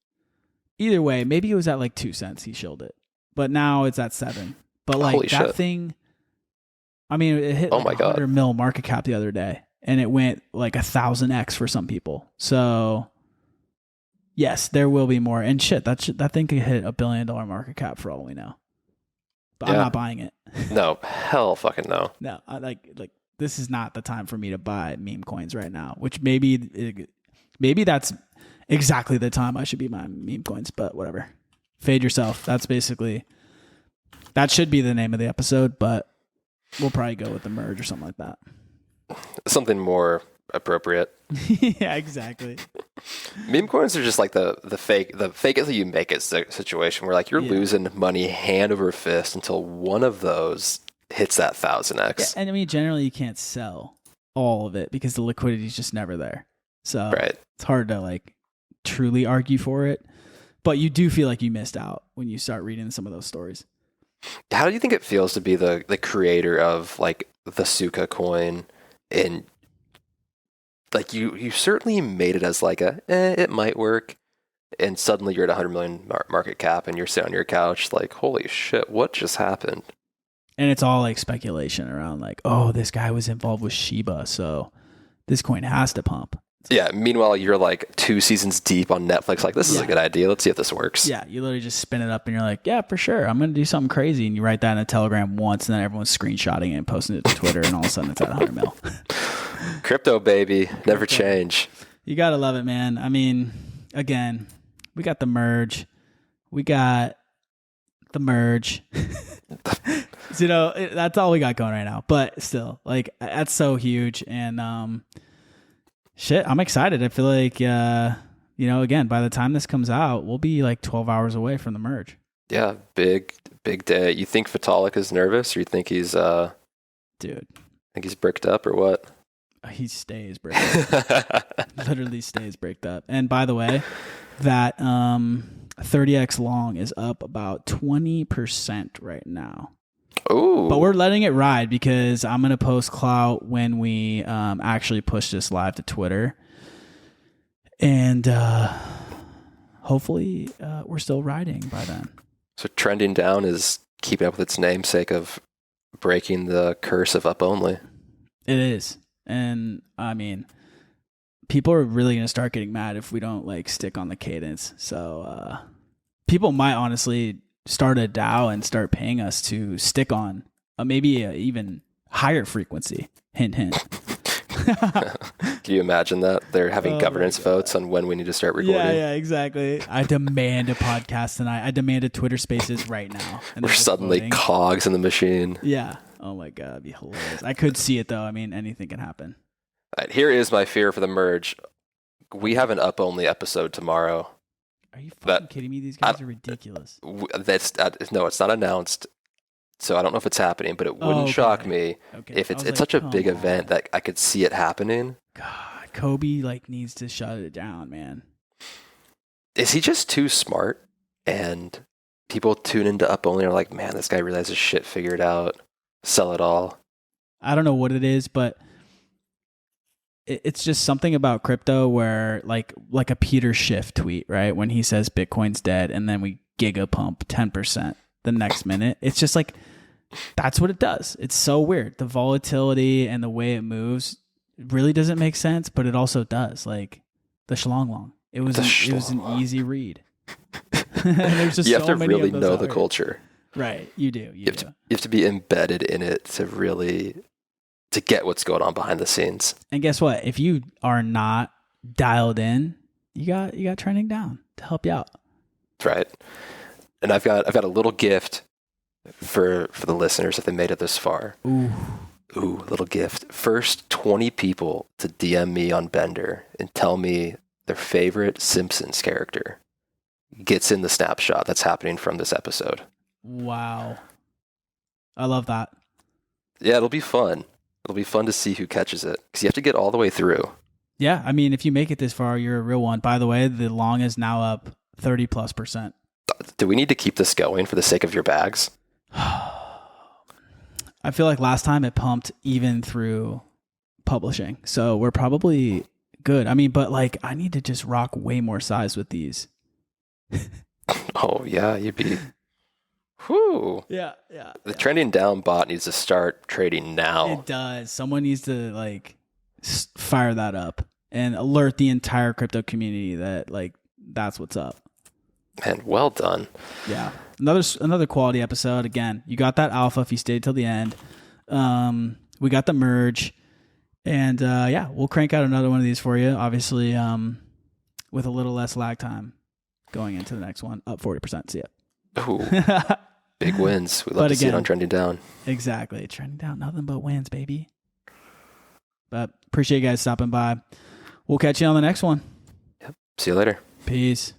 Either way, maybe it was at like 2 cents he shilled it. But now it's at 7. But like Holy that shit. thing, I mean, it hit like 100 mil market cap the other day. And it went like 1,000x for some people. So yes, there will be more. And shit, that thing could hit $1 billion market cap for all we know. But I'm not buying it. No, hell fucking no. No, I like this is not the time for me to buy meme coins right now. Which maybe that's exactly the time I should be buying meme coins. But whatever, fade yourself. That should be the name of the episode. But we'll probably go with the merge or something like that. Something more appropriate. Yeah, exactly. Meme coins are just like the fake it till you make it situation where like you're losing money hand over fist until one of those hits that 1,000x. Yeah, and I mean, generally you can't sell all of it because the liquidity is just never there. So It's hard to like truly argue for it, but you do feel like you missed out when you start reading some of those stories. How do you think it feels to be the creator of like the Suka coin? And like you certainly made it as like it might work, and suddenly you're at 100 million market cap and you're sitting on your couch like, holy shit, what just happened? And it's all like speculation around like, oh, this guy was involved with Shiba, so this coin has to pump. Yeah. Meanwhile, you're like 2 seasons deep on Netflix. Like, this is a good idea. Let's see if this works. Yeah. You literally just spin it up and you're like, yeah, for sure. I'm going to do something crazy. And you write that in a Telegram once and then everyone's screenshotting it and posting it to Twitter. And all of a sudden it's at 100 mil. Crypto, baby. Never change. You got to love it, man. I mean, again, we got the merge. So, that's all we got going right now. But still, like, that's so huge. And, shit, I'm excited. I feel like, again, by the time this comes out, we'll be like 12 hours away from the merge. Yeah, big day. You think Vitalik is nervous, or you think he's dude? Think he's bricked up or what? He stays bricked up. Literally stays bricked up. And by the way, that 30x long is up about 20% right now. Ooh. But we're letting it ride because I'm going to post clout when we actually push this live to Twitter. And hopefully we're still riding by then. So trending down is keeping up with its namesake of breaking the curse of up only. It is. And I mean, people are really going to start getting mad if we don't like stick on the cadence. So people might honestly start a DAO and start paying us to stick on maybe a even higher frequency. Hint, hint. Can you imagine that? They're having governance votes on when we need to start recording. Yeah, exactly. I demand a podcast tonight. I demand a Twitter Spaces right now. And we're suddenly voting. Cogs in the machine. Yeah. Oh my God, it'd be hilarious. I could see it though. I mean, anything can happen. All right, here is my fear for the merge. We have an up-only episode tomorrow. Are you fucking kidding me? These guys are ridiculous. No, it's not announced. So I don't know if it's happening, but it wouldn't shock me if it's such a big event that I could see it happening. God, Kobe needs to shut it down, man. Is he just too smart and people tune into Up Only and are like, man, this guy really has his shit figured out. Sell it all. I don't know what it is, but it's just something about crypto where like a Peter Schiff tweet, right? When he says Bitcoin's dead and then we gigapump 10% the next minute. It's just like, that's what it does. It's so weird. The volatility and the way it moves really doesn't make sense, but it also does. Like the Shlonglong. It was an easy read. There's just you have so to many really of those know out the here. culture. Right. You do. You have to be embedded in it to get what's going on behind the scenes. And guess what? If you are not dialed in, you got trending down to help you out. That's right. And I've got a little gift for the listeners if they made it this far. Ooh, little gift. First 20 people to DM me on Bender and tell me their favorite Simpsons character gets in the snapshot that's happening from this episode. wow. I love that. Yeah, it'll be fun. It'll be fun to see who catches it because you have to get all the way through. Yeah, I mean, if you make it this far, you're a real one. By the way, the long is now up 30+%. Do we need to keep this going for the sake of your bags? I feel like last time it pumped even through publishing. So we're probably good. I mean, but like I need to just rock way more size with these. Oh, yeah, you'd be... Whew. Yeah. The trending down bot needs to start trading now. It does. Someone needs to like fire that up and alert the entire crypto community that like that's what's up. Man, well done. Yeah. Another quality episode. Again, you got that alpha if you stayed till the end. We got the merge. And yeah, we'll crank out another one of these for you. Obviously, with a little less lag time going into the next one. Up 40%. See ya. Ooh. Big wins. We love to see it on trending down. Exactly. Trending down. Nothing but wins, baby. But appreciate you guys stopping by. We'll catch you on the next one. Yep. See you later. Peace.